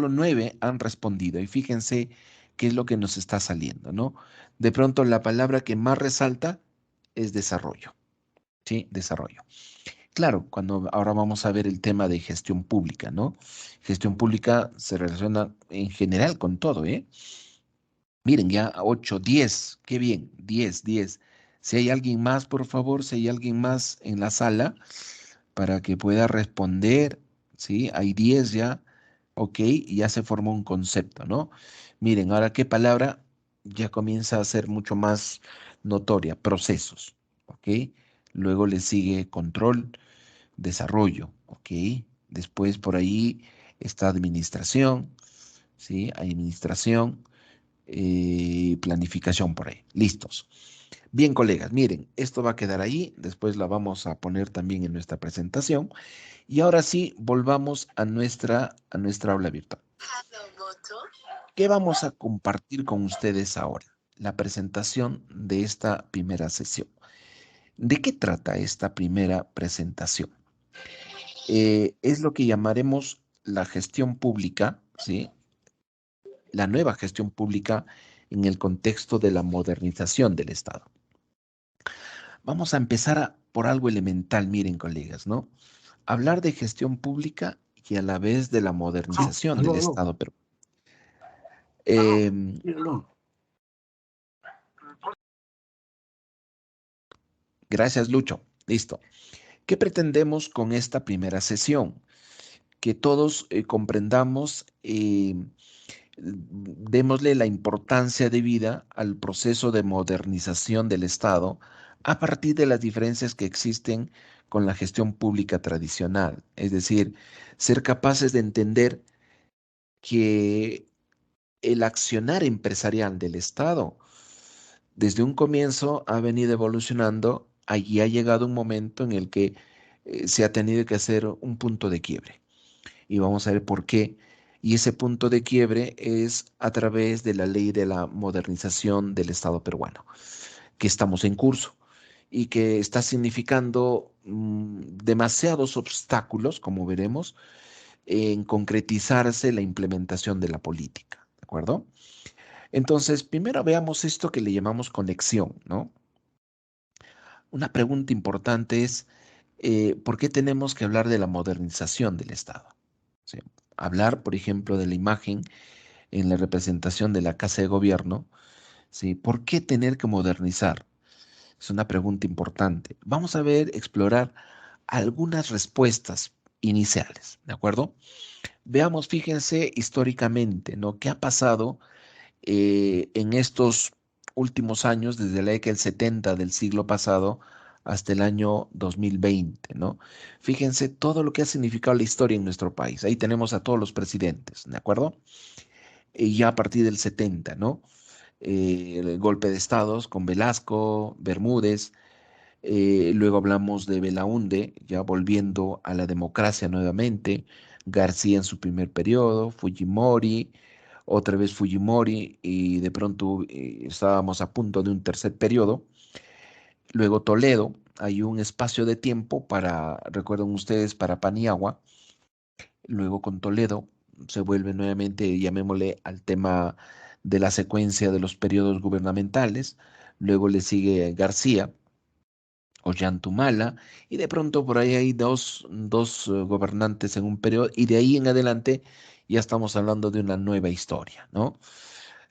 9 han respondido y fíjense qué es lo que nos está saliendo, ¿no? De pronto la palabra que más resalta es desarrollo, ¿sí? Desarrollo. Claro, ahora vamos a ver el tema de gestión pública, ¿no? Gestión pública se relaciona en general con todo, ¿eh? Miren, ya 8, 10, qué bien, 10, 10. Si hay alguien más, por favor, si hay alguien más en la sala para que pueda responder, ¿sí? Hay 10 ya, ok, y ya se formó un concepto, ¿no? Miren, ahora qué palabra ya comienza a ser mucho más notoria, procesos, ¿ok? Luego le sigue control, desarrollo, ¿ok? Después por ahí está administración, ¿sí? Administración, planificación por ahí. Listos. Bien, colegas, miren, esto va a quedar ahí, después la vamos a poner también en nuestra presentación. Y ahora sí, volvamos a nuestra aula virtual. ¿Qué vamos a compartir con ustedes ahora? La presentación de esta primera sesión. ¿De qué trata esta primera presentación? Es lo que llamaremos la gestión pública, ¿sí? La nueva gestión pública en el contexto de la modernización del Estado. Vamos a empezar por algo elemental, miren, colegas, ¿no? Hablar de gestión pública y a la vez de la modernización del Estado. Pero, gracias, Lucho. Listo. ¿Qué pretendemos con esta primera sesión? Que todos comprendamos, démosle la importancia debida al proceso de modernización del Estado a partir de las diferencias que existen con la gestión pública tradicional. Es decir, ser capaces de entender que el accionar empresarial del Estado desde un comienzo ha venido evolucionando y ha llegado un momento en el que se ha tenido que hacer un punto de quiebre. Y vamos a ver por qué. Y ese punto de quiebre es a través de la ley de la modernización del Estado peruano, que estamos en curso y que está significando demasiados obstáculos, como veremos, en concretizarse la implementación de la política, ¿de acuerdo? Entonces, primero veamos esto que le llamamos conexión, ¿no? Una pregunta importante es, ¿por qué tenemos que hablar de la modernización del Estado? ¿Sí? Hablar, por ejemplo, de la imagen en la representación de la Casa de Gobierno, ¿sí? ¿Por qué tener que modernizar? Es una pregunta importante. Vamos a explorar algunas respuestas iniciales, ¿de acuerdo? Veamos, fíjense históricamente, ¿no? ¿Qué ha pasado en estos últimos años, desde la década del 70 del siglo pasado hasta el año 2020, ¿no? Fíjense todo lo que ha significado la historia en nuestro país. Ahí tenemos a todos los presidentes, ¿de acuerdo? Y ya a partir del 70, ¿no? El golpe de estados con Velasco, Bermúdez, luego hablamos de Belaúnde, ya volviendo a la democracia nuevamente, García en su primer periodo, Fujimori, otra vez Fujimori, y de pronto estábamos a punto de un tercer periodo. Luego Toledo, hay un espacio de tiempo recuerdan ustedes, para Paniagua. Luego con Toledo se vuelve nuevamente, llamémosle, al tema de la secuencia de los periodos gubernamentales. Luego le sigue García, Ollantumala, y de pronto por ahí hay dos gobernantes en un periodo, y de ahí en adelante ya estamos hablando de una nueva historia, ¿no?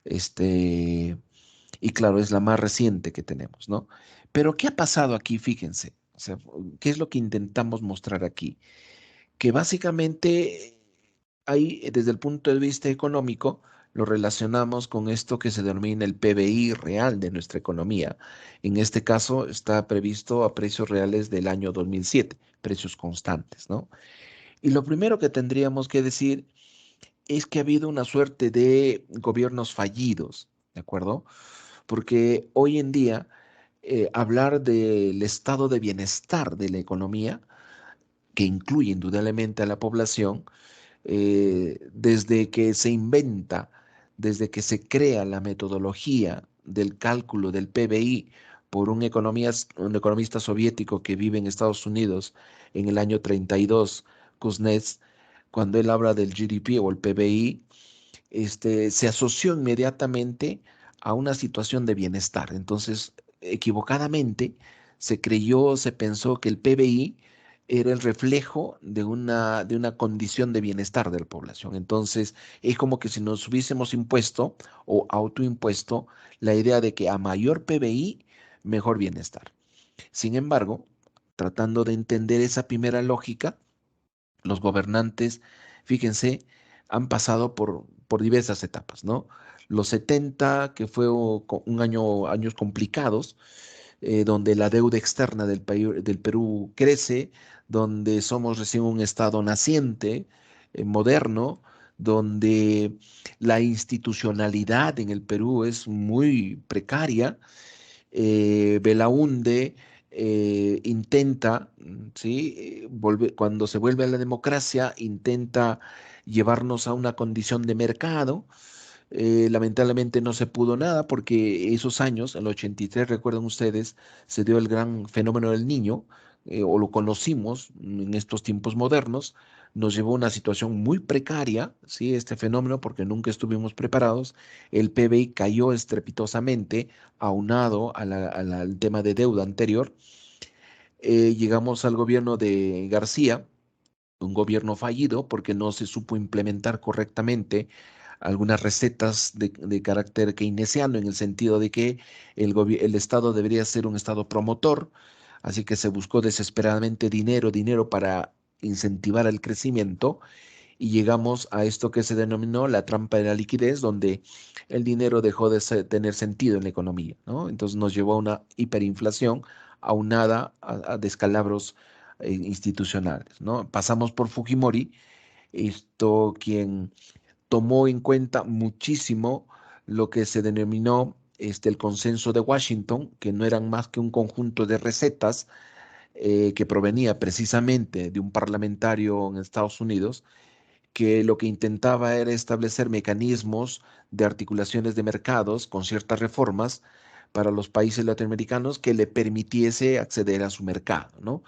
Y claro, es la más reciente que tenemos, ¿no? Pero ¿qué ha pasado aquí? Fíjense, o sea, ¿qué es lo que intentamos mostrar aquí? Que básicamente hay, desde el punto de vista económico, lo relacionamos con esto que se denomina el PBI real de nuestra economía. En este caso está previsto a precios reales del año 2007, precios constantes, ¿no? Y lo primero que tendríamos que decir es que ha habido una suerte de gobiernos fallidos, ¿de acuerdo? Porque hoy en día hablar del estado de bienestar de la economía, que incluye indudablemente a la población, desde que se inventa, desde que se crea la metodología del cálculo del PBI por un economista soviético que vive en Estados Unidos en el año 32, Kuznets, cuando él habla del GDP o el PBI, se asoció inmediatamente a una situación de bienestar. Entonces, equivocadamente, se pensó que el PBI era el reflejo de una condición de bienestar de la población. Entonces, es como que si nos hubiésemos impuesto o autoimpuesto la idea de que a mayor PBI, mejor bienestar. Sin embargo, tratando de entender esa primera lógica, los gobernantes, fíjense, han pasado por diversas etapas, ¿no? Los 70, que fue años complicados, donde la deuda externa del Perú crece, donde somos recién un estado naciente, moderno, donde la institucionalidad en el Perú es muy precaria. Belaúnde intenta, ¿sí? Cuando se vuelve a la democracia, intenta llevarnos a una condición de mercado. Lamentablemente no se pudo nada porque esos años, en el 83, recuerdan ustedes, se dio el gran fenómeno del Niño, o lo conocimos en estos tiempos modernos, nos llevó a una situación muy precaria, ¿sí? Este fenómeno, porque nunca estuvimos preparados. El PBI cayó estrepitosamente, aunado al tema de deuda anterior. Llegamos al gobierno de García, un gobierno fallido porque no se supo implementar correctamente algunas recetas de carácter keynesiano, en el sentido de que el Estado debería ser un Estado promotor, así que se buscó desesperadamente dinero para incentivar el crecimiento, y llegamos a esto que se denominó la trampa de la liquidez, donde el dinero dejó de tener sentido en la economía, ¿no? Entonces nos llevó a una hiperinflación aunada a descalabros institucionales, ¿no? Pasamos por Fujimori, quien tomó en cuenta muchísimo lo que se denominó el consenso de Washington, que no eran más que un conjunto de recetas que provenía precisamente de un parlamentario en Estados Unidos, que lo que intentaba era establecer mecanismos de articulaciones de mercados con ciertas reformas para los países latinoamericanos que le permitiese acceder a su mercado, ¿no?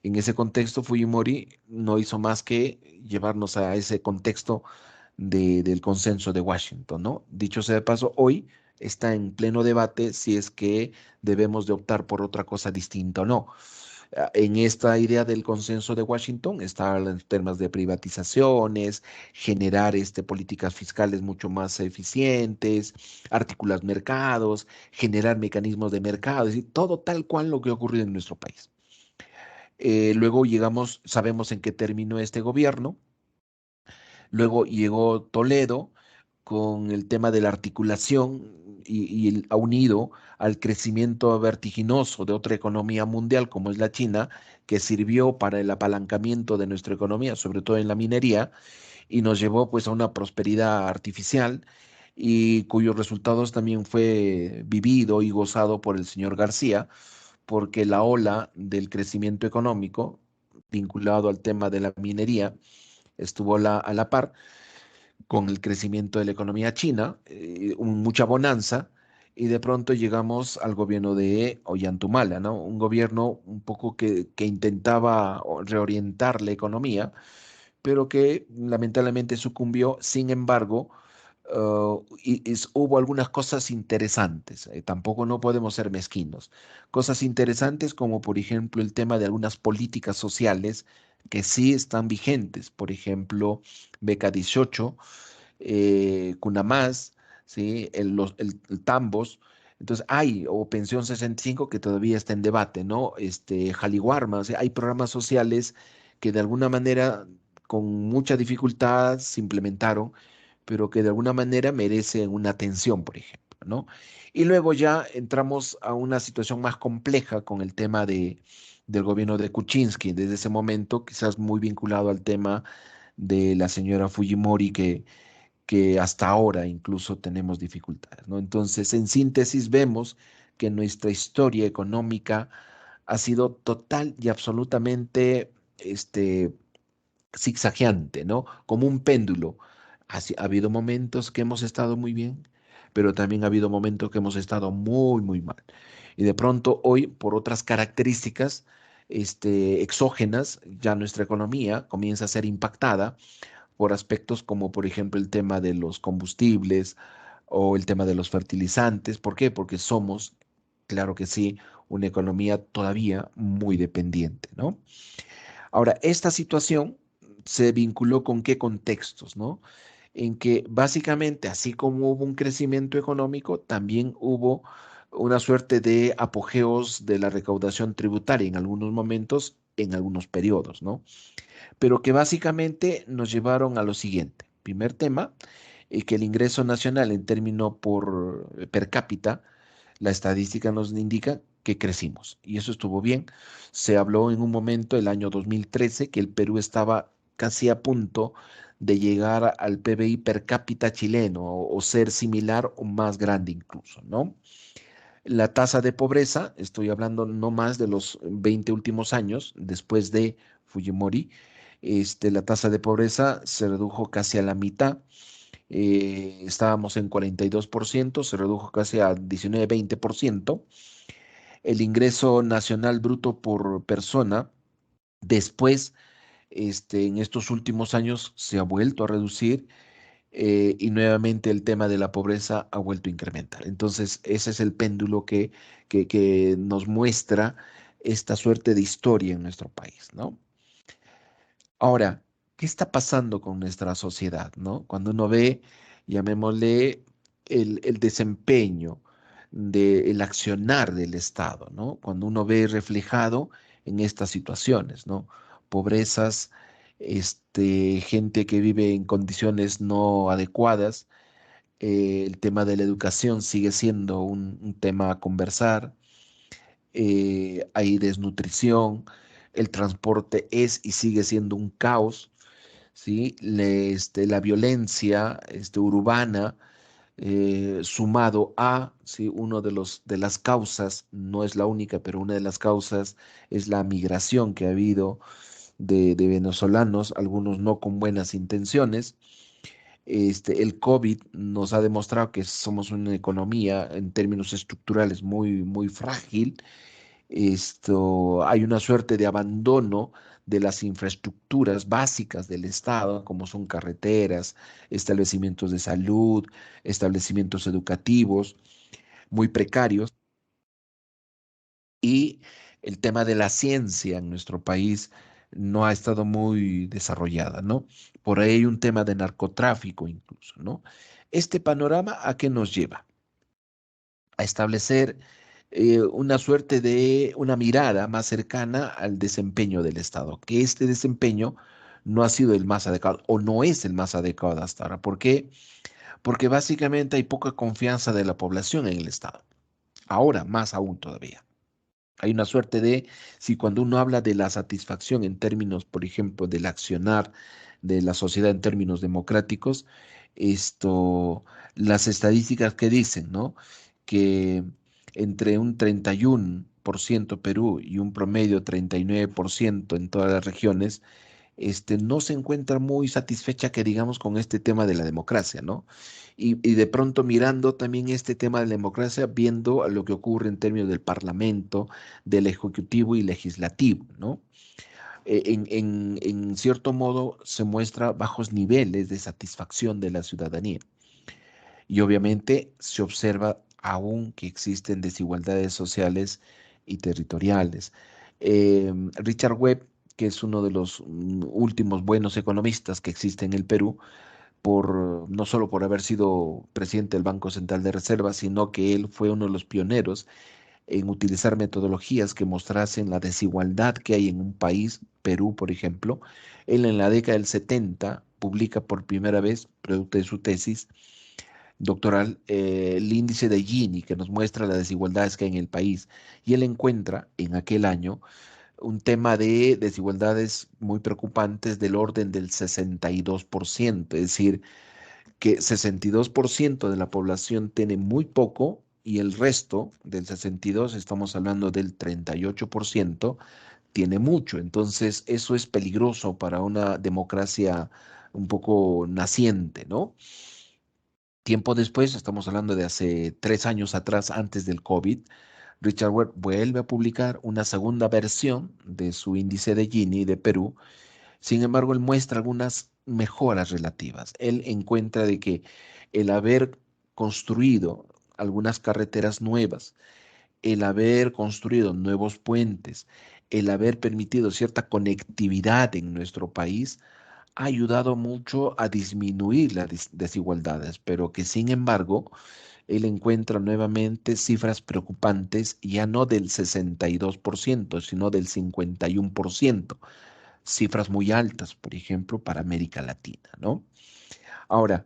En ese contexto, Fujimori no hizo más que llevarnos a ese contexto del consenso de Washington, ¿no? Dicho sea de paso, hoy está en pleno debate si es que debemos de optar por otra cosa distinta o no. En esta idea del consenso de Washington están los temas de privatizaciones, generar políticas fiscales mucho más eficientes, articular mercados, generar mecanismos de mercado, es decir, todo tal cual lo que ha ocurrido en nuestro país. Luego sabemos en qué terminó este gobierno. Luego llegó Toledo con el tema de la articulación y unido al crecimiento vertiginoso de otra economía mundial como es la China, que sirvió para el apalancamiento de nuestra economía, sobre todo en la minería, y nos llevó pues a una prosperidad artificial y cuyos resultados también fue vivido y gozado por el señor García, porque la ola del crecimiento económico vinculado al tema de la minería estuvo a la par con el crecimiento de la economía china, mucha bonanza, y de pronto llegamos al gobierno de Ollantumala, ¿no? Un gobierno un poco que intentaba reorientar la economía, pero que lamentablemente sucumbió. Sin embargo, hubo algunas cosas interesantes, tampoco no podemos ser mezquinos. Cosas interesantes como por ejemplo el tema de algunas políticas sociales que sí están vigentes, por ejemplo, Beca 18, Cunamás, ¿sí? El Tambos. Entonces o Pensión 65 que todavía está en debate, ¿no? Jaliwarma, o sea, hay programas sociales que de alguna manera con mucha dificultad se implementaron, pero que de alguna manera merecen una atención, por ejemplo, ¿no? Y luego ya entramos a una situación más compleja con el tema del gobierno de Kuczynski, desde ese momento, quizás muy vinculado al tema de la señora Fujimori, que hasta ahora incluso tenemos dificultades, ¿no? Entonces, en síntesis, vemos que nuestra historia económica ha sido total y absolutamente zigzagueante, ¿no? Como un péndulo. Ha habido momentos que hemos estado muy bien, pero también ha habido momentos que hemos estado muy, muy mal. Y de pronto hoy, por otras características exógenas, ya nuestra economía comienza a ser impactada por aspectos como, por ejemplo, el tema de los combustibles o el tema de los fertilizantes. ¿Por qué? Porque somos, claro que sí, una economía todavía muy dependiente, ¿no? Ahora, esta situación se vinculó con qué contextos, ¿no? En que básicamente, así como hubo un crecimiento económico, también hubo una suerte de apogeos de la recaudación tributaria en algunos momentos, en algunos periodos, ¿no? Pero que básicamente nos llevaron a lo siguiente. Primer tema, que el ingreso nacional en términos por per cápita, la estadística nos indica que crecimos y eso estuvo bien. Se habló en un momento, el año 2013, que el Perú estaba casi a punto de llegar al PBI per cápita chileno o ser similar o más grande incluso, ¿no? La tasa de pobreza, estoy hablando no más de los 20 últimos años, después de Fujimori, la tasa de pobreza se redujo casi a la mitad. Estábamos en 42%, se redujo casi a 19-20%. El ingreso nacional bruto por persona, después, en estos últimos años, se ha vuelto a reducir y nuevamente el tema de la pobreza ha vuelto a incrementar. Entonces, ese es el péndulo que nos muestra esta suerte de historia en nuestro país, ¿no? Ahora, ¿qué está pasando con nuestra sociedad, no? Cuando uno ve, llamémosle, el desempeño del accionar del Estado, ¿no? Cuando uno ve reflejado en estas situaciones, ¿no? Pobrezas, gente que vive en condiciones no adecuadas, el tema de la educación sigue siendo un tema a conversar, hay desnutrición, el transporte es y sigue siendo un caos, ¿sí? La violencia urbana, sumado a, ¿sí? Uno de las causas, no es la única, pero una de las causas es la migración que ha habido de venezolanos, algunos no con buenas intenciones. El COVID nos ha demostrado que somos una economía en términos estructurales muy, muy frágil. Hay una suerte de abandono de las infraestructuras básicas del Estado, como son carreteras, establecimientos de salud, establecimientos educativos, muy precarios. Y el tema de la ciencia en nuestro país no ha estado muy desarrollada, ¿no? Por ahí hay un tema de narcotráfico incluso, ¿no? Este panorama, ¿a qué nos lleva? A establecer una suerte de una mirada más cercana al desempeño del Estado, que este desempeño no ha sido el más adecuado o no es el más adecuado hasta ahora. ¿Por qué? Porque básicamente hay poca confianza de la población en el Estado. Ahora, más aún todavía. Hay una suerte de, si cuando uno habla de la satisfacción en términos, por ejemplo, del accionar de la sociedad en términos democráticos, las estadísticas que dicen, ¿no? Que entre un 31% Perú y un promedio 39% en todas las regiones, no se encuentra muy satisfecha que digamos con este tema de la democracia, ¿no? Y de pronto mirando también este tema de la democracia, viendo lo que ocurre en términos del Parlamento, del Ejecutivo y Legislativo, ¿no? En cierto modo se muestra bajos niveles de satisfacción de la ciudadanía. Y obviamente se observa aún que existen desigualdades sociales y territoriales. Richard Webb, que es uno de los últimos buenos economistas que existe en el Perú, no solo por haber sido presidente del Banco Central de Reserva, sino que él fue uno de los pioneros en utilizar metodologías que mostrasen la desigualdad que hay en un país, Perú, por ejemplo. Él en la década del 70 publica por primera vez, producto de su tesis doctoral, el índice de Gini, que nos muestra las desigualdades que hay en el país. Y él encuentra en aquel año un tema de desigualdades muy preocupantes del orden del 62%, es decir, que 62% de la población tiene muy poco y el resto del 62, estamos hablando del 38%, tiene mucho. Entonces, eso es peligroso para una democracia un poco naciente, ¿no? Tiempo después, estamos hablando de hace 3 años atrás, antes del COVID, Richard Webb vuelve a publicar una segunda versión de su índice de Gini de Perú. Sin embargo, él muestra algunas mejoras relativas. Él encuentra de que el haber construido algunas carreteras nuevas, el haber construido nuevos puentes, el haber permitido cierta conectividad en nuestro país, ha ayudado mucho a disminuir las desigualdades, pero que sin embargo, él encuentra nuevamente cifras preocupantes, ya no del 62%, sino del 51%, cifras muy altas, por ejemplo, para América Latina, ¿no? Ahora,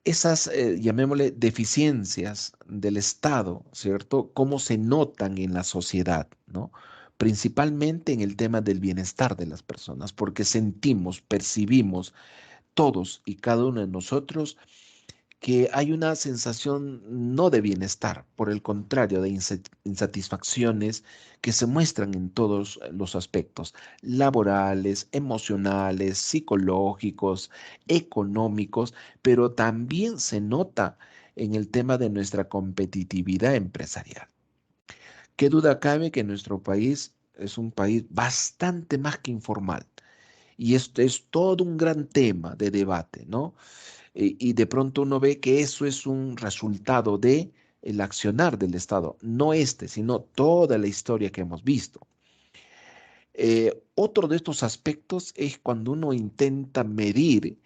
esas, llamémosle, deficiencias del Estado, ¿cierto? ¿Cómo se notan en la sociedad, ¿no? Principalmente en el tema del bienestar de las personas, porque sentimos, percibimos todos y cada uno de nosotros que hay una sensación no de bienestar, por el contrario, de insatisfacciones que se muestran en todos los aspectos, laborales, emocionales, psicológicos, económicos, pero también se nota en el tema de nuestra competitividad empresarial. ¿Qué duda cabe que nuestro país es un país bastante más que informal? Y esto es todo un gran tema de debate, ¿no? Y de pronto uno ve que eso es un resultado de el accionar del Estado, no este, sino toda la historia que hemos visto. Otro de estos aspectos es cuando uno intenta medir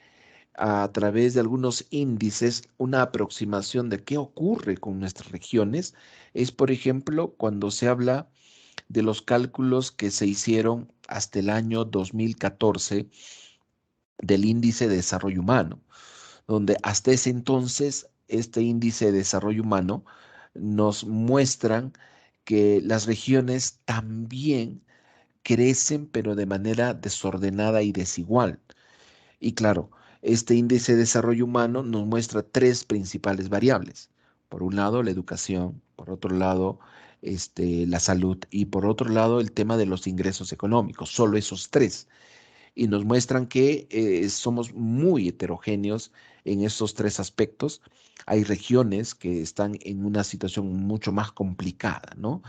a través de algunos índices una aproximación de qué ocurre con nuestras regiones, es por ejemplo cuando se habla de los cálculos que se hicieron hasta el año 2014 del índice de desarrollo humano, donde hasta ese entonces este índice de desarrollo humano nos muestran que las regiones también crecen, pero de manera desordenada y desigual. Y claro, este índice de desarrollo humano nos muestra tres principales variables. Por un lado, la educación, por otro lado, la salud y por otro lado, el tema de los ingresos económicos. Solo esos tres y nos muestran que somos muy heterogéneos en estos tres aspectos. Hay regiones que están en una situación mucho más complicada, ¿no?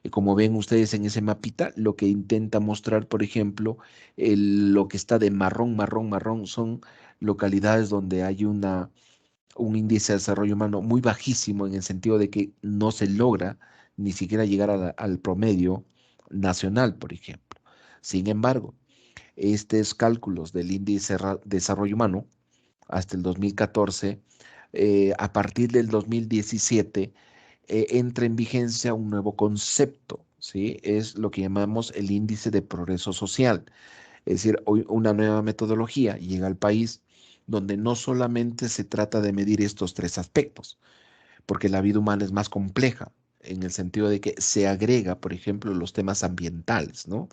Como ven ustedes en ese mapita, lo que intenta mostrar, por ejemplo, lo que está de marrón, marrón, marrón, son localidades donde hay un índice de desarrollo humano muy bajísimo en el sentido de que no se logra ni siquiera llegar al promedio nacional, por ejemplo. Sin embargo, estos cálculos del índice de desarrollo humano hasta el 2014, a partir del 2017, entra en vigencia un nuevo concepto, ¿sí? Es lo que llamamos el índice de progreso social. Es decir, hoy una nueva metodología llega al país donde no solamente se trata de medir estos tres aspectos, porque la vida humana es más compleja, en el sentido de que se agrega, por ejemplo, los temas ambientales, ¿no?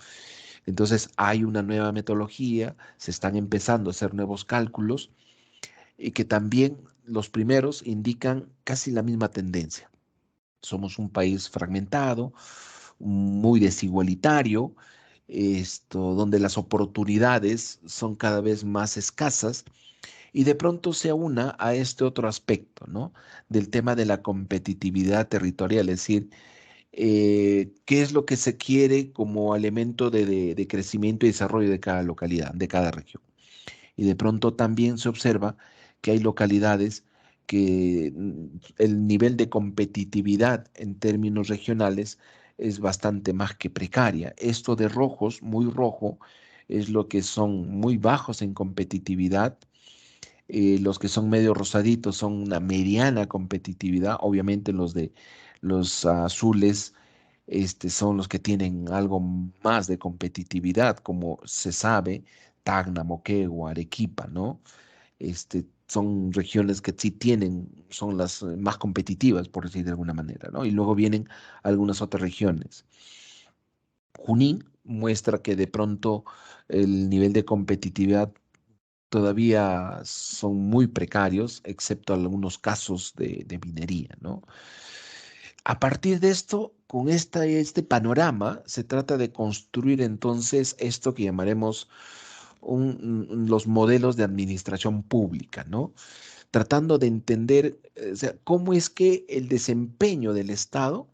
Entonces hay una nueva metodología, se están empezando a hacer nuevos cálculos y que también los primeros indican casi la misma tendencia. Somos un país fragmentado, muy desigualitario, donde las oportunidades son cada vez más escasas y de pronto se aúna a este otro aspecto, ¿no? Del tema de la competitividad territorial, es decir, qué es lo que se quiere como elemento de crecimiento y desarrollo de cada localidad, de cada región. Y de pronto también se observa que hay localidades que el nivel de competitividad en términos regionales es bastante más que precaria. Esto de rojos, muy rojo, es lo que son muy bajos en competitividad. Los que son medio rosaditos son una mediana competitividad. Obviamente los azules son los que tienen algo más de competitividad, como se sabe, Tacna, Moquegua, Arequipa, ¿no? Son regiones que sí tienen, son las más competitivas, por decir de alguna manera, ¿no? Y luego vienen algunas otras regiones. Junín, muestra que de pronto el nivel de competitividad todavía son muy precarios, excepto algunos casos de minería, ¿no? A partir de esto, con este panorama, se trata de construir entonces esto que llamaremos los modelos de administración pública, ¿no? Tratando de entender, o sea, cómo es que el desempeño del Estado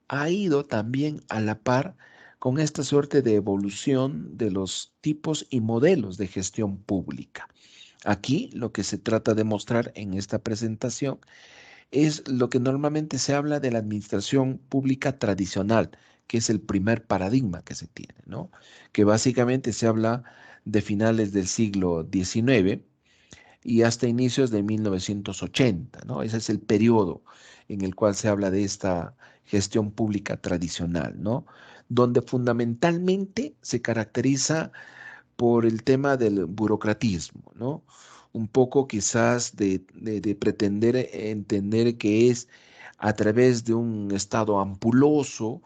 ha ido también a la par con esta suerte de evolución de los tipos y modelos de gestión pública. Aquí lo que se trata de mostrar en esta presentación es lo que normalmente se habla de la administración pública tradicional, que es el primer paradigma que se tiene, ¿no? Que básicamente se habla de finales del siglo XIX y hasta inicios de 1980, ¿no? Ese es el periodo en el cual se habla de esta gestión pública tradicional, ¿no? Donde fundamentalmente se caracteriza por el tema del burocratismo, ¿no? Un poco quizás de pretender entender que es a través de un Estado ampuloso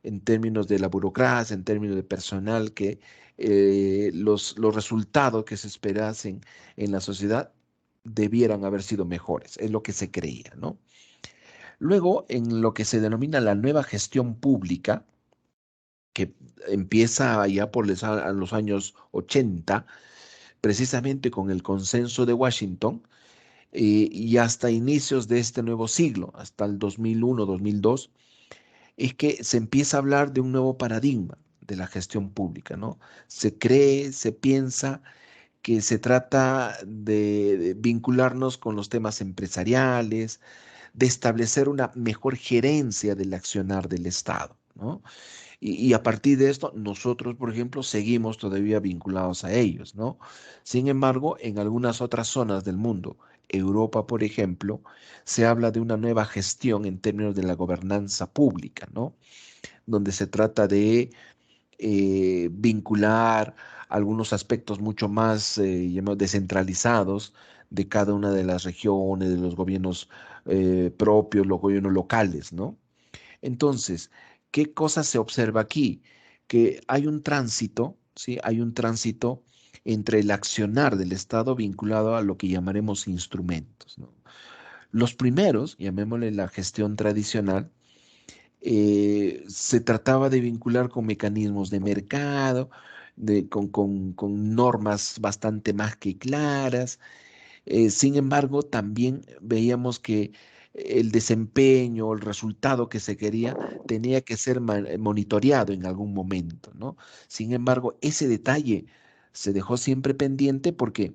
en términos de la burocracia, en términos de personal, que los resultados que se esperasen en la sociedad debieran haber sido mejores, es lo que se creía, ¿no? Luego, en lo que se denomina la nueva gestión pública, que empieza ya por los años 80, precisamente con el consenso de Washington, y hasta inicios de este nuevo siglo, hasta el 2001, 2002, es que se empieza a hablar de un nuevo paradigma de la gestión pública, ¿no? Se cree, se piensa que se trata de vincularnos con los temas empresariales, de establecer una mejor gerencia del accionar del Estado, ¿no? Y a partir de esto, nosotros, por ejemplo, seguimos todavía vinculados a ellos, ¿no? Sin embargo, en algunas otras zonas del mundo, Europa, por ejemplo, se habla de una nueva gestión en términos de la gobernanza pública, ¿no? Donde se trata de vincular algunos aspectos mucho más llamados descentralizados de cada una de las regiones, de los gobiernos propios, los gobiernos locales, ¿no? Entonces, ¿qué cosa se observa aquí? Que hay un tránsito, ¿sí? Hay un tránsito entre el accionar del Estado vinculado a lo que llamaremos instrumentos, ¿no? Los primeros, llamémosle la gestión tradicional, se trataba de vincular con mecanismos de mercado, con normas bastante más que claras. Sin embargo, también veíamos que el desempeño, el resultado que se quería, tenía que ser monitoreado en algún momento, ¿no? Sin embargo, ese detalle se dejó siempre pendiente porque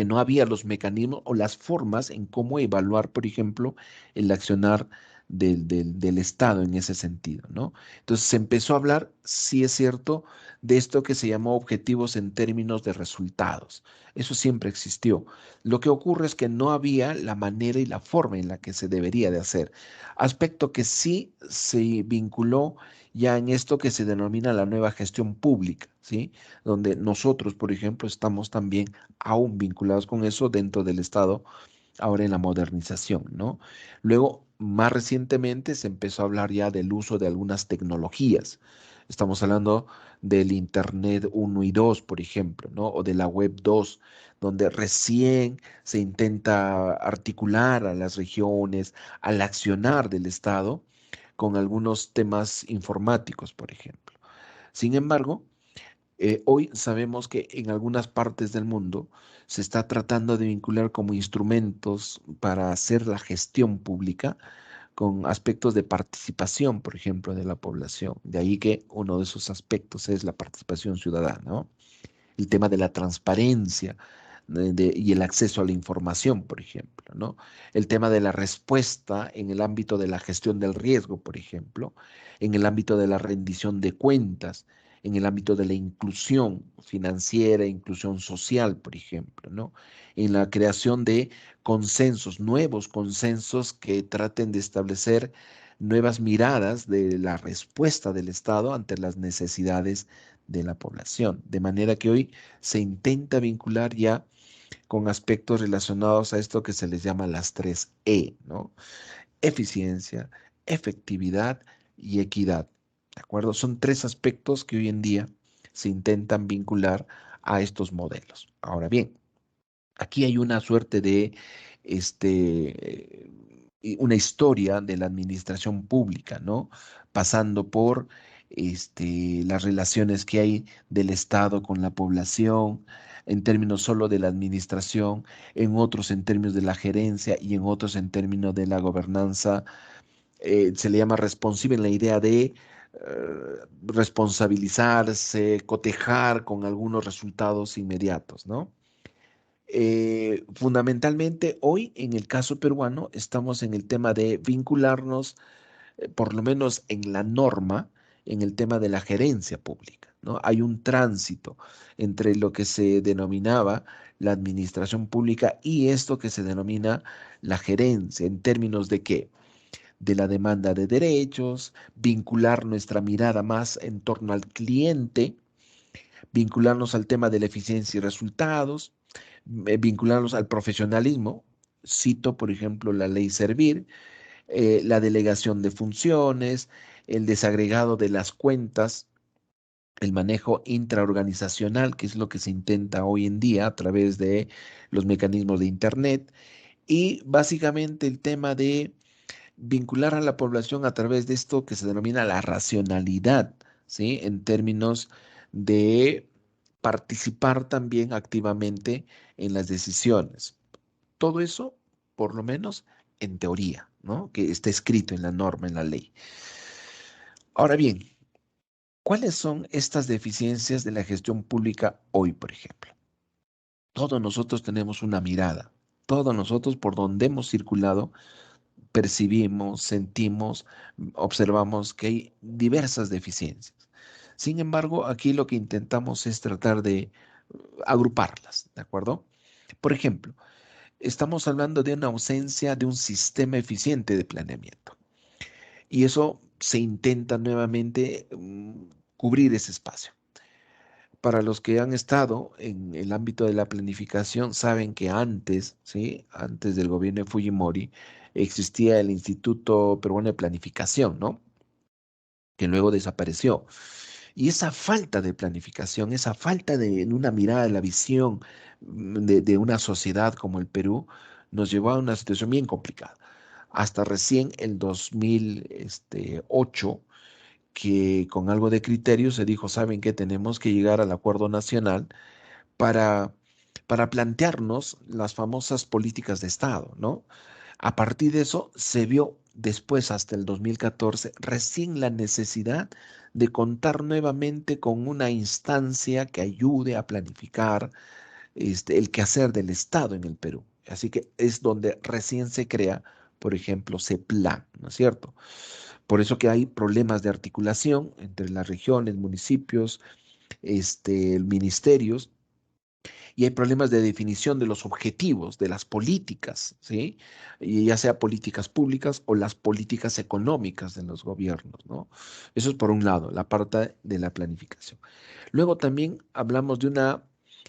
no había los mecanismos o las formas en cómo evaluar, por ejemplo, el accionar del Estado en ese sentido, ¿no? Entonces se empezó a hablar, sí es cierto, de esto que se llamó objetivos en términos de resultados. Eso siempre existió. Lo que ocurre es que no había la manera y la forma en la que se debería de hacer. Aspecto que sí se vinculó ya en esto que se denomina la nueva gestión pública, ¿sí? Donde nosotros, por ejemplo, estamos también aún vinculados con eso dentro del Estado, ahora en la modernización, ¿no? Luego, más recientemente, se empezó a hablar ya del uso de algunas tecnologías. Estamos hablando del Internet 1 y 2, por ejemplo, ¿no? O de la Web 2, donde recién se intenta articular a las regiones, al accionar del Estado, con algunos temas informáticos, por ejemplo. Sin embargo, hoy sabemos que en algunas partes del mundo se está tratando de vincular como instrumentos para hacer la gestión pública con aspectos de participación, por ejemplo, de la población. De ahí que uno de esos aspectos es la participación ciudadana, ¿no? El tema de la transparencia y el acceso a la información, por ejemplo, ¿no? El tema de la respuesta en el ámbito de la gestión del riesgo, por ejemplo, en el ámbito de la rendición de cuentas, en el ámbito de la inclusión financiera, inclusión social, por ejemplo, ¿no? En la creación de consensos, nuevos consensos que traten de establecer nuevas miradas de la respuesta del Estado ante las necesidades de la población. De manera que hoy se intenta vincular ya con aspectos relacionados a esto que se les llama las 3 E, ¿no? Eficiencia, efectividad y equidad. ¿De acuerdo? Son tres aspectos que hoy en día se intentan vincular a estos modelos. Ahora bien, aquí hay una suerte de una historia de la administración pública, ¿no? Pasando por las relaciones que hay del Estado con la población, en términos solo de la administración, en otros en términos de la gerencia y en otros en términos de la gobernanza. Se le llama responsive en la idea de responsabilizarse, cotejar con algunos resultados inmediatos, ¿no? Fundamentalmente hoy en el caso peruano estamos en el tema de vincularnos, por lo menos en la norma, en el tema de la gerencia pública, ¿no? Hay un tránsito entre lo que se denominaba la administración pública y esto que se denomina la gerencia, en términos de qué, de la demanda de derechos, vincular nuestra mirada más en torno al cliente, vincularnos al tema de la eficiencia y resultados, vincularnos al profesionalismo. Cito, por ejemplo, la ley Servir, la delegación de funciones, el desagregado de las cuentas, el manejo intraorganizacional, que es lo que se intenta hoy en día a través de los mecanismos de Internet, y básicamente el tema de vincular a la población a través de esto que se denomina la racionalidad, ¿sí? En términos de participar también activamente en las decisiones. Todo eso, por lo menos en teoría, ¿no? Que está escrito en la norma, en la ley. Ahora bien, ¿cuáles son estas deficiencias de la gestión pública hoy, por ejemplo? Todos nosotros tenemos una mirada. Todos nosotros, por donde hemos circulado, percibimos, sentimos, observamos que hay diversas deficiencias. Sin embargo, aquí lo que intentamos es tratar de agruparlas, ¿de acuerdo? Por ejemplo, estamos hablando de una ausencia de un sistema eficiente de planeamiento. Y eso se intenta nuevamente cubrir ese espacio. Para los que han estado en el ámbito de la planificación, saben que antes, ¿sí? Antes del gobierno de Fujimori, existía el Instituto Peruano de Planificación, ¿no? Que luego desapareció. Y esa falta de planificación, esa falta de una mirada de la visión de una sociedad como el Perú, nos llevó a una situación bien complicada. Hasta recién el 2008, que con algo de criterio se dijo, ¿saben qué? Tenemos que llegar al acuerdo nacional para, para plantearnos las famosas políticas de Estado, ¿no? A partir de eso se vio después, hasta el 2014, recién la necesidad de contar nuevamente con una instancia que ayude a planificar el quehacer del Estado en el Perú. Así que es donde recién se crea, por ejemplo, CEPLAN, ¿no es cierto? Por eso que hay problemas de articulación entre las regiones, municipios, ministerios, y hay problemas de definición de los objetivos, de las políticas, ¿sí? Y ya sea políticas públicas o las políticas económicas de los gobiernos, ¿no? Eso es por un lado, la parte de la planificación. Luego también hablamos de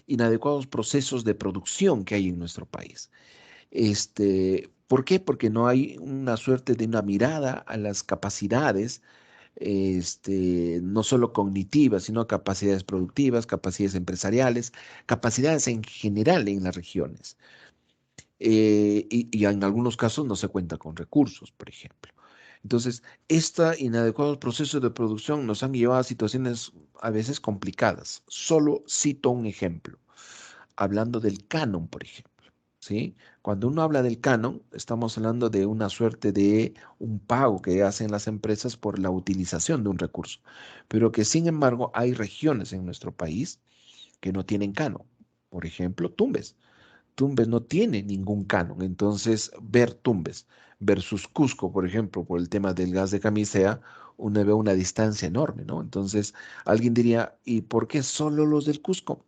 inadecuados procesos de producción que hay en nuestro país. ¿Por qué? Porque no hay una suerte de una mirada a las capacidades, no solo cognitivas, sino capacidades productivas, capacidades empresariales, capacidades en general en las regiones. Y en algunos casos no se cuenta con recursos, por ejemplo. Entonces, estos inadecuados procesos de producción nos han llevado a situaciones a veces complicadas. Solo cito un ejemplo, hablando del canon, por ejemplo. ¿Sí? Cuando uno habla del canon, estamos hablando de una suerte de un pago que hacen las empresas por la utilización de un recurso, pero que sin embargo hay regiones en nuestro país que no tienen canon. Por ejemplo, Tumbes. Tumbes no tiene ningún canon, entonces ver Tumbes versus Cusco, por ejemplo, por el tema del gas de Camisea, uno ve una distancia enorme, ¿no? Entonces alguien diría, ¿y por qué solo los del Cusco?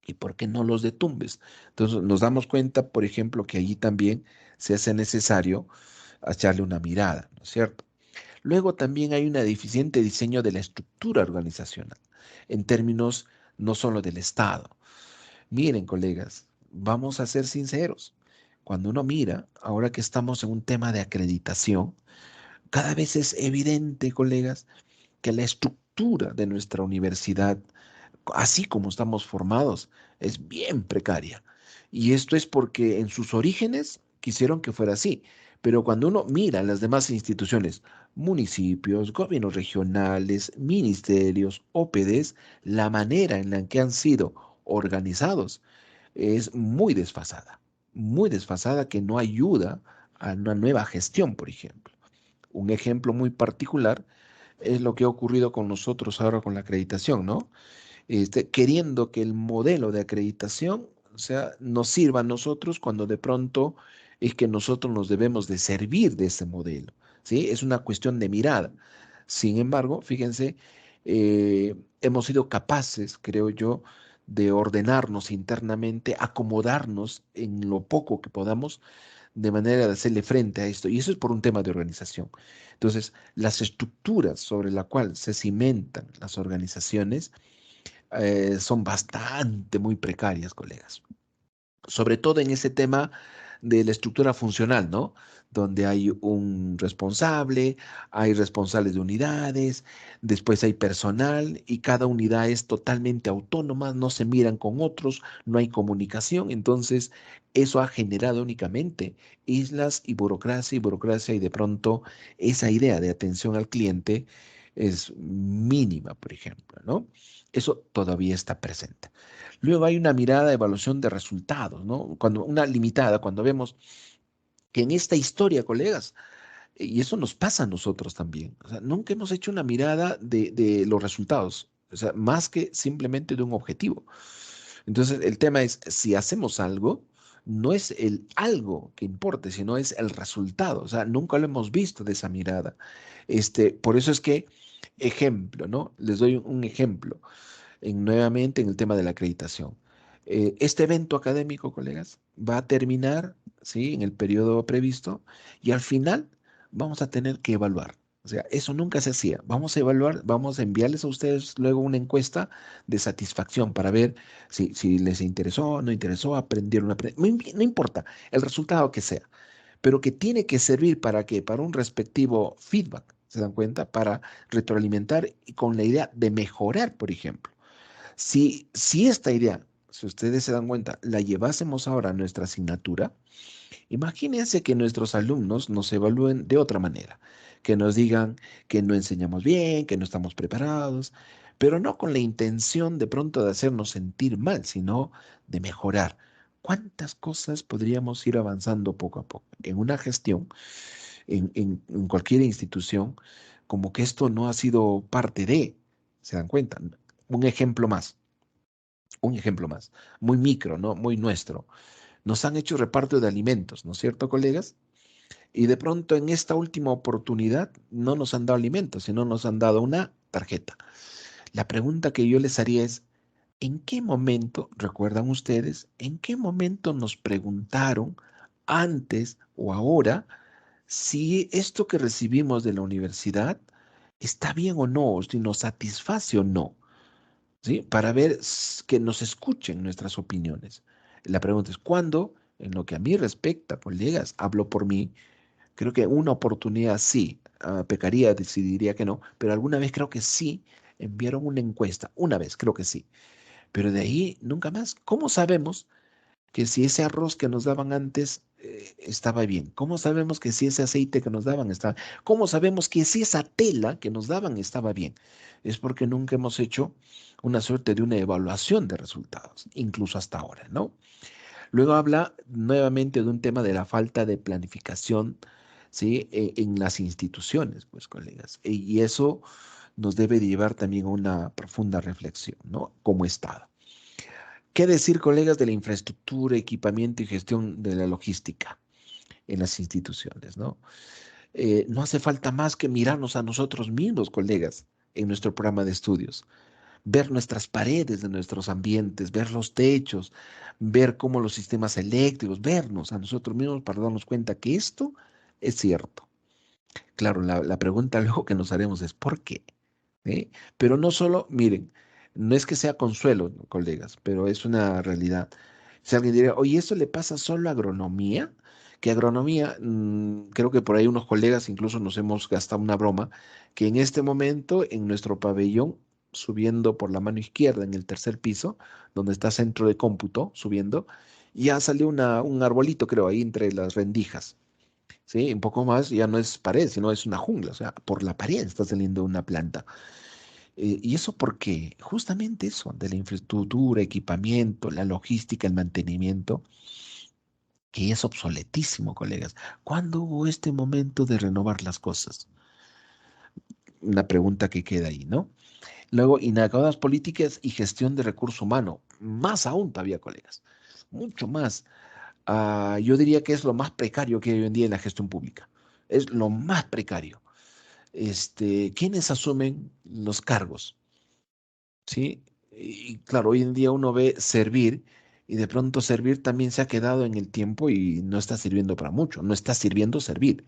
¿Y por qué no los de Tumbes? Entonces nos damos cuenta, por ejemplo, que allí también se hace necesario echarle una mirada, ¿no es cierto? Luego también hay un deficiente diseño de la estructura organizacional, en términos no solo del Estado. Miren, colegas, vamos a ser sinceros. Cuando uno mira, ahora que estamos en un tema de acreditación, cada vez es evidente, colegas, que la estructura de nuestra universidad, así como estamos formados, es bien precaria. Y esto es porque en sus orígenes quisieron que fuera así. Pero cuando uno mira las demás instituciones, municipios, gobiernos regionales, ministerios, OPDs, la manera en la que han sido organizados es muy desfasada que no ayuda a una nueva gestión, por ejemplo. Un ejemplo muy particular es lo que ha ocurrido con nosotros ahora con la acreditación, ¿no? Queriendo que el modelo de acreditación, o sea, nos sirva a nosotros cuando de pronto es que nosotros nos debemos de servir de ese modelo, ¿sí? Es una cuestión de mirada. Sin embargo, fíjense, hemos sido capaces, creo yo, de ordenarnos internamente, acomodarnos en lo poco que podamos, de manera de hacerle frente a esto. Y eso es por un tema de organización. Entonces, las estructuras sobre las cuales se cimentan las organizaciones son bastante muy precarias, colegas. Sobre todo en ese tema de la estructura funcional, ¿no? Donde hay un responsable, hay responsables de unidades, después hay personal y cada unidad es totalmente autónoma, no se miran con otros, no hay comunicación. Entonces, eso ha generado únicamente islas y burocracia, y de pronto esa idea de atención al cliente es mínima, por ejemplo, ¿no? Eso todavía está presente. Luego hay una mirada de evaluación de resultados, ¿no? Una limitada, cuando vemos que en esta historia, colegas, y eso nos pasa a nosotros también, o sea, nunca hemos hecho una mirada de los resultados, o sea, más que simplemente de un objetivo. Entonces, el tema es, si hacemos algo, no es el algo que importe, sino es el resultado, o sea, nunca lo hemos visto de esa mirada. Por eso es que, ejemplo, ¿no? Les doy un ejemplo nuevamente en el tema de la acreditación. Este evento académico, colegas, va a terminar, ¿sí? En el periodo previsto y al final vamos a tener que evaluar. O sea, eso nunca se hacía. Vamos a evaluar, vamos a enviarles a ustedes luego una encuesta de satisfacción para ver si les interesó, no interesó, aprendieron, no importa el resultado que sea, pero que tiene que servir para qué, para un respectivo feedback, ¿se dan cuenta? Para retroalimentar y con la idea de mejorar, por ejemplo. Si esta idea, si ustedes se dan cuenta, la llevásemos ahora a nuestra asignatura, imagínense que nuestros alumnos nos evalúen de otra manera, que nos digan que no enseñamos bien, que no estamos preparados, pero no con la intención de pronto de hacernos sentir mal, sino de mejorar. ¿Cuántas cosas podríamos ir avanzando poco a poco en una gestión, en cualquier institución, como que esto no ha sido parte de, ¿se dan cuenta? Un ejemplo más, muy micro, ¿no? Muy nuestro. Nos han hecho reparto de alimentos, ¿no es cierto, colegas? Y de pronto en esta última oportunidad no nos han dado alimentos, sino nos han dado una tarjeta. La pregunta que yo les haría es, ¿en qué momento, recuerdan ustedes, en qué momento nos preguntaron antes o ahora si esto que recibimos de la universidad está bien o no, si nos satisface o no? ¿Sí? Para ver que nos escuchen nuestras opiniones. La pregunta es, ¿cuándo? En lo que a mí respecta, colegas, hablo por mí, creo que una oportunidad sí, pecaría, decidiría que no, pero alguna vez creo que sí enviaron una encuesta, una vez creo que sí, pero de ahí nunca más. ¿Cómo sabemos que si ese arroz que nos daban antes estaba bien? ¿Cómo sabemos que si ese aceite que nos daban estaba bien? ¿Cómo sabemos que si esa tela que nos daban estaba bien? Es porque nunca hemos hecho una suerte de una evaluación de resultados, incluso hasta ahora, ¿no? Luego habla nuevamente de un tema de la falta de planificación, ¿sí? En las instituciones, pues, colegas. Y eso nos debe de llevar también a una profunda reflexión, ¿no? Como Estado. ¿Qué decir, colegas, de la infraestructura, equipamiento y gestión de la logística en las instituciones, ¿no? No hace falta más que mirarnos a nosotros mismos, colegas, en nuestro programa de estudios, ver nuestras paredes de nuestros ambientes, ver los techos, ver cómo los sistemas eléctricos, vernos a nosotros mismos para darnos cuenta que esto es cierto. Claro, la pregunta luego que nos haremos es ¿por qué? ¿Sí? Pero no solo, miren, no es que sea consuelo, colegas, pero es una realidad. Si alguien diría, oye, ¿eso le pasa solo a agronomía? que agronomía, creo que por ahí unos colegas incluso nos hemos gastado una broma, que en este momento en nuestro pabellón, subiendo por la mano izquierda en el tercer piso, donde está centro de cómputo, subiendo, ya salió un arbolito, creo, ahí entre las rendijas. ¿Sí? Un poco más, ya no es pared, sino es una jungla, o sea, por la pared está saliendo una planta. ¿Y eso por qué? Justamente eso, de la infraestructura, equipamiento, la logística, el mantenimiento, que es obsoletísimo, colegas. ¿Cuándo hubo este momento de renovar las cosas? Una pregunta que queda ahí, ¿no? Luego, inadecuadas políticas y gestión de recurso humano. Más aún todavía, colegas. Mucho más. Yo diría que es lo más precario que hay hoy en día en la gestión pública. Es lo más precario. ¿Quiénes asumen los cargos? ¿Sí? Y claro, hoy en día uno ve servir y de pronto servir también se ha quedado en el tiempo y no está sirviendo para mucho, no está sirviendo servir.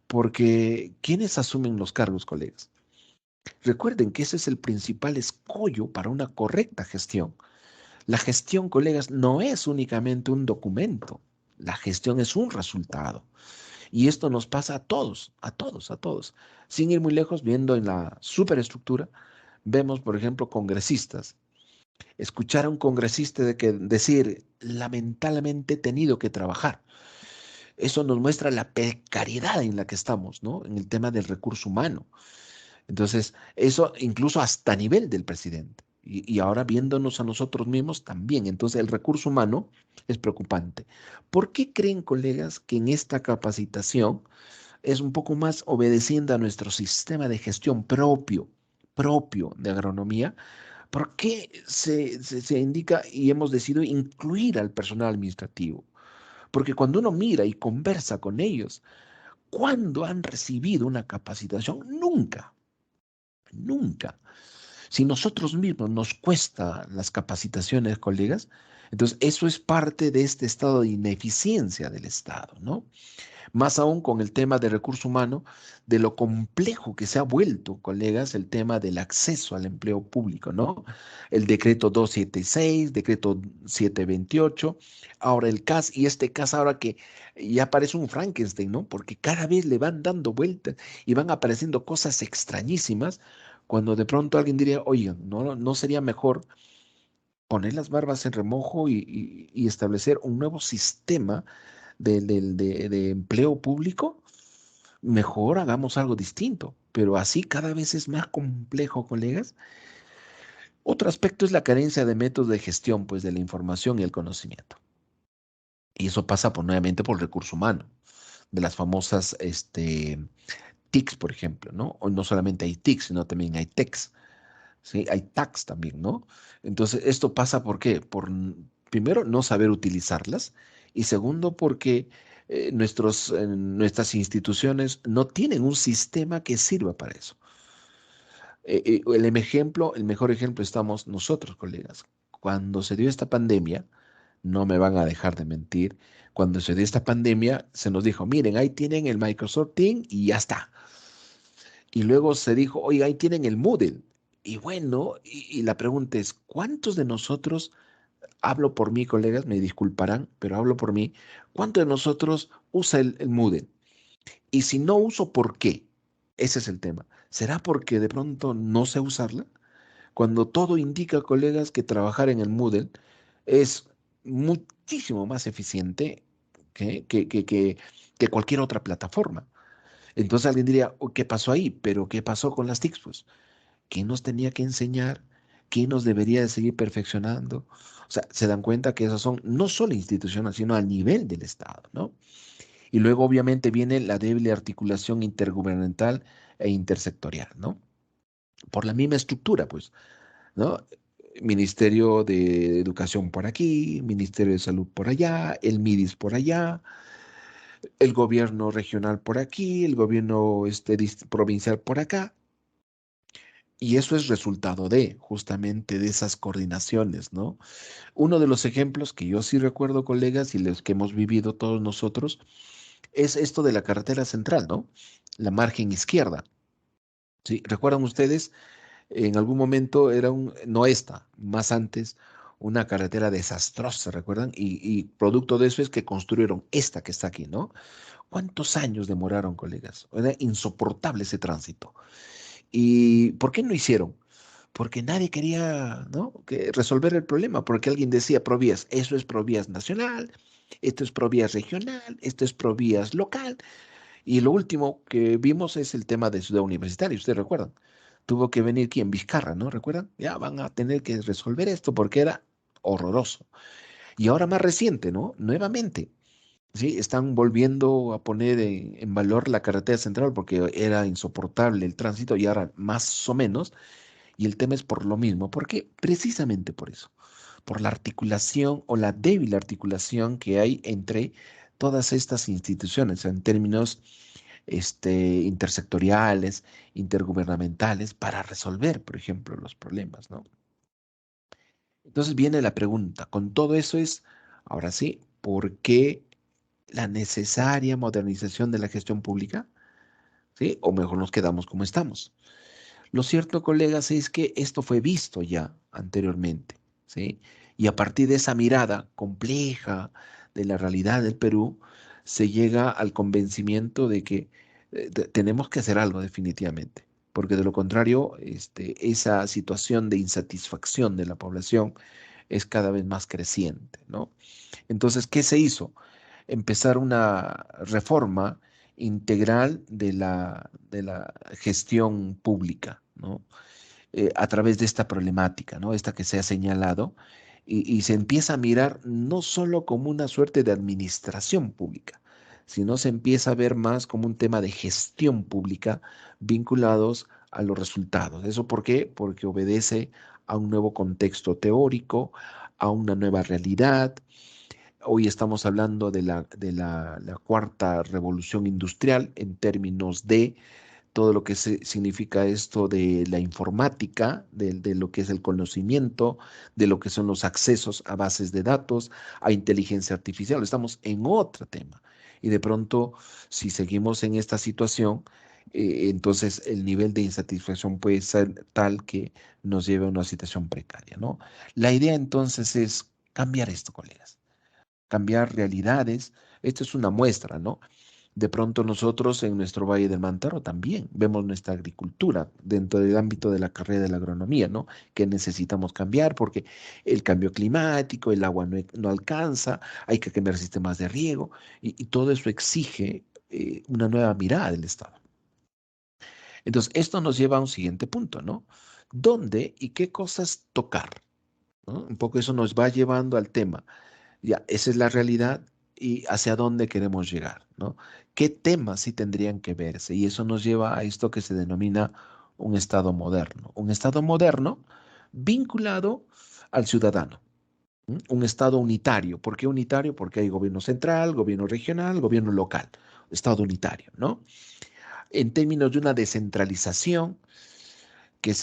Porque ¿quiénes asumen los cargos, colegas? Recuerden que ese es el principal escollo para una correcta gestión. La gestión, colegas, no es únicamente un documento. La gestión es un resultado. Y esto nos pasa a todos, a todos, a todos. Sin ir muy lejos, viendo en la superestructura, vemos, por ejemplo, congresistas. Escuchar a un congresista decir, lamentablemente he tenido que trabajar. Eso nos muestra la precariedad en la que estamos, ¿no? En el tema del recurso humano. Entonces, eso incluso hasta a nivel del presidente. Y ahora viéndonos a nosotros mismos también. Entonces, el recurso humano es preocupante. ¿Por qué creen, colegas, que en esta capacitación es un poco más obedeciendo a nuestro sistema de gestión propio de agronomía? ¿Por qué se indica y hemos decidido incluir al personal administrativo? Porque cuando uno mira y conversa con ellos, ¿cuándo han recibido una capacitación? Nunca, nunca. Si nosotros mismos nos cuesta las capacitaciones, colegas, entonces eso es parte de este estado de ineficiencia del Estado, ¿no? Más aún con el tema de recurso humano, de lo complejo que se ha vuelto, colegas, el tema del acceso al empleo público, ¿no? El decreto 276, decreto 728, ahora el CAS, y este CAS ahora que ya parece un Frankenstein, ¿no? Porque cada vez le van dando vueltas y van apareciendo cosas extrañísimas, cuando de pronto alguien diría, oigan, ¿no sería mejor poner las barbas en remojo y establecer un nuevo sistema de empleo público? Mejor hagamos algo distinto, pero así cada vez es más complejo, colegas. Otro aspecto es la carencia de métodos de gestión, pues, de la información y el conocimiento. Y eso pasa nuevamente por el recurso humano, de las famosas TICs, por ejemplo, ¿no? O no solamente hay TICs, sino también hay TECs, ¿sí? Hay TACs también, ¿no? Entonces, esto pasa ¿por qué? Por, primero, no saber utilizarlas, y segundo, porque nuestras instituciones no tienen un sistema que sirva para eso. El mejor ejemplo estamos nosotros, colegas. Cuando se dio esta pandemia, no me van a dejar de mentir, cuando se dio esta pandemia, se nos dijo, miren, ahí tienen el Microsoft Teams y ya está. Y luego se dijo, oiga, ahí tienen el Moodle. Y bueno, y la pregunta es, ¿cuántos de nosotros, hablo por mí, colegas, me disculparán, pero hablo por mí, ¿cuántos de nosotros usa el Moodle? Y si no uso, ¿por qué? Ese es el tema. ¿Será porque de pronto no sé usarla? Cuando todo indica, colegas, que trabajar en el Moodle es muchísimo más eficiente que cualquier otra plataforma. Entonces alguien diría, "Oh, ¿qué pasó ahí? ¿Pero qué pasó con las TICs? Pues, ¿quién nos tenía que enseñar? ¿Quién nos debería de seguir perfeccionando? O sea, se dan cuenta que esas son no solo instituciones, sino a nivel del Estado, ¿no? Y luego obviamente viene la débil articulación intergubernamental e intersectorial, ¿no? Por la misma estructura, pues, ¿no? Ministerio de Educación por aquí, Ministerio de Salud por allá, el MIDIS por allá, el gobierno regional por aquí, el gobierno provincial por acá. Y eso es resultado de justamente de esas coordinaciones, ¿no? Uno de los ejemplos que yo sí recuerdo, colegas, y los que hemos vivido todos nosotros, es esto de la carretera central, ¿no? La margen izquierda. ¿Sí? ¿Recuerdan ustedes? En algún momento era no esta, más antes, una carretera desastrosa, ¿recuerdan? Y producto de eso es que construyeron esta que está aquí, ¿no? ¿Cuántos años demoraron, colegas? Era insoportable ese tránsito. ¿Y por qué no hicieron? Porque nadie quería, ¿no?, que resolver el problema, porque alguien decía Provías, eso es Provías nacional, esto es Provías regional, esto es Provías local. Y lo último que vimos es el tema de Ciudad Universitaria, ¿ustedes recuerdan? Tuvo que venir aquí en Vizcarra, ¿no? ¿Recuerdan? Ya van a tener que resolver esto porque era horroroso. Y ahora más reciente, ¿no? Nuevamente, ¿sí? Están volviendo a poner en valor la carretera central porque era insoportable el tránsito y ahora más o menos. Y el tema es por lo mismo. ¿Por qué? Precisamente por eso. Por la articulación o la débil articulación que hay entre todas estas instituciones en términos intersectoriales, intergubernamentales, para resolver, por ejemplo, los problemas, ¿no? Entonces viene la pregunta, con todo eso es, ahora sí, ¿por qué la necesaria modernización de la gestión pública? ¿Sí? O mejor nos quedamos como estamos. Lo cierto, colegas, es que esto fue visto ya anteriormente, ¿sí? Y a partir de esa mirada compleja de la realidad del Perú, se llega al convencimiento de que tenemos que hacer algo definitivamente, porque de lo contrario, esa situación de insatisfacción de la población es cada vez más creciente, ¿no? Entonces, ¿qué se hizo? Empezar una reforma integral de la gestión pública, ¿no? A través de esta problemática, ¿no? Esta que se ha señalado, y se empieza a mirar no solo como una suerte de administración pública, sino se empieza a ver más como un tema de gestión pública vinculados a los resultados. ¿Eso por qué? Porque obedece a un nuevo contexto teórico, a una nueva realidad. Hoy estamos hablando de la cuarta revolución industrial en términos de todo lo que significa esto de la informática, de lo que es el conocimiento, de lo que son los accesos a bases de datos, a inteligencia artificial. Estamos en otro tema. Y de pronto, si seguimos en esta situación, entonces el nivel de insatisfacción puede ser tal que nos lleve a una situación precaria, ¿no? La idea entonces es cambiar esto, colegas, cambiar realidades. Esto es una muestra, ¿no? De pronto nosotros en nuestro Valle del Mantaro también vemos nuestra agricultura dentro del ámbito de la carrera de la agronomía, ¿no? Que necesitamos cambiar porque el cambio climático, el agua no alcanza, hay que cambiar sistemas de riego y todo eso exige una nueva mirada del Estado. Entonces, esto nos lleva a un siguiente punto, ¿no? ¿Dónde y qué cosas tocar? ¿No? Un poco eso nos va llevando al tema. Ya, esa es la realidad y hacia dónde queremos llegar, ¿no? ¿Qué temas sí tendrían que verse? Y eso nos lleva a esto que se denomina un Estado moderno. Un Estado moderno vinculado al ciudadano. Un Estado unitario. ¿Por qué unitario? Porque hay gobierno central, gobierno regional, gobierno local. Estado unitario, ¿no? En términos de una descentralización, que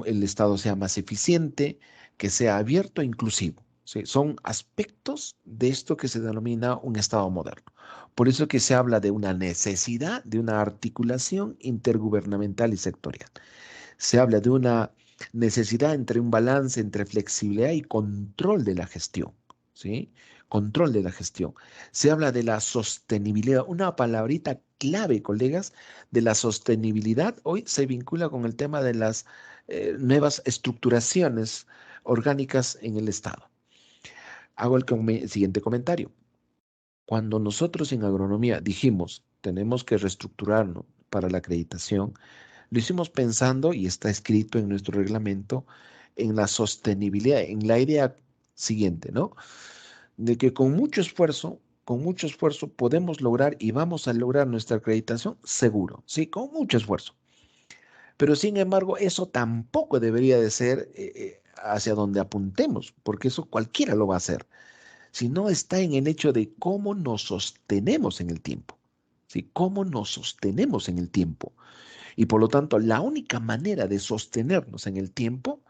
el Estado sea más eficiente, que sea abierto e inclusivo. ¿Sí? Son aspectos de esto que se denomina un Estado moderno. Por eso que se habla de una necesidad de una articulación intergubernamental y sectorial. Se habla de una necesidad entre un balance entre flexibilidad y control de la gestión. ¿Sí? Control de la gestión. Se habla de la sostenibilidad, una palabrita clave, colegas, de la sostenibilidad. Hoy se vincula con el tema de las nuevas estructuraciones orgánicas en el Estado. Hago el siguiente comentario. Cuando nosotros en agronomía dijimos, tenemos que reestructurarnos para la acreditación, lo hicimos pensando, y está escrito en nuestro reglamento, en la sostenibilidad, en la idea siguiente, ¿no? De que con mucho esfuerzo podemos lograr y vamos a lograr nuestra acreditación seguro, sí, con mucho esfuerzo. Pero sin embargo, eso tampoco debería de ser hacia donde apuntemos, porque eso cualquiera lo va a hacer, sino está en el hecho de cómo nos sostenemos en el tiempo, ¿sí? Cómo nos sostenemos en el tiempo. Y por lo tanto, la única manera de sostenernos en el tiempo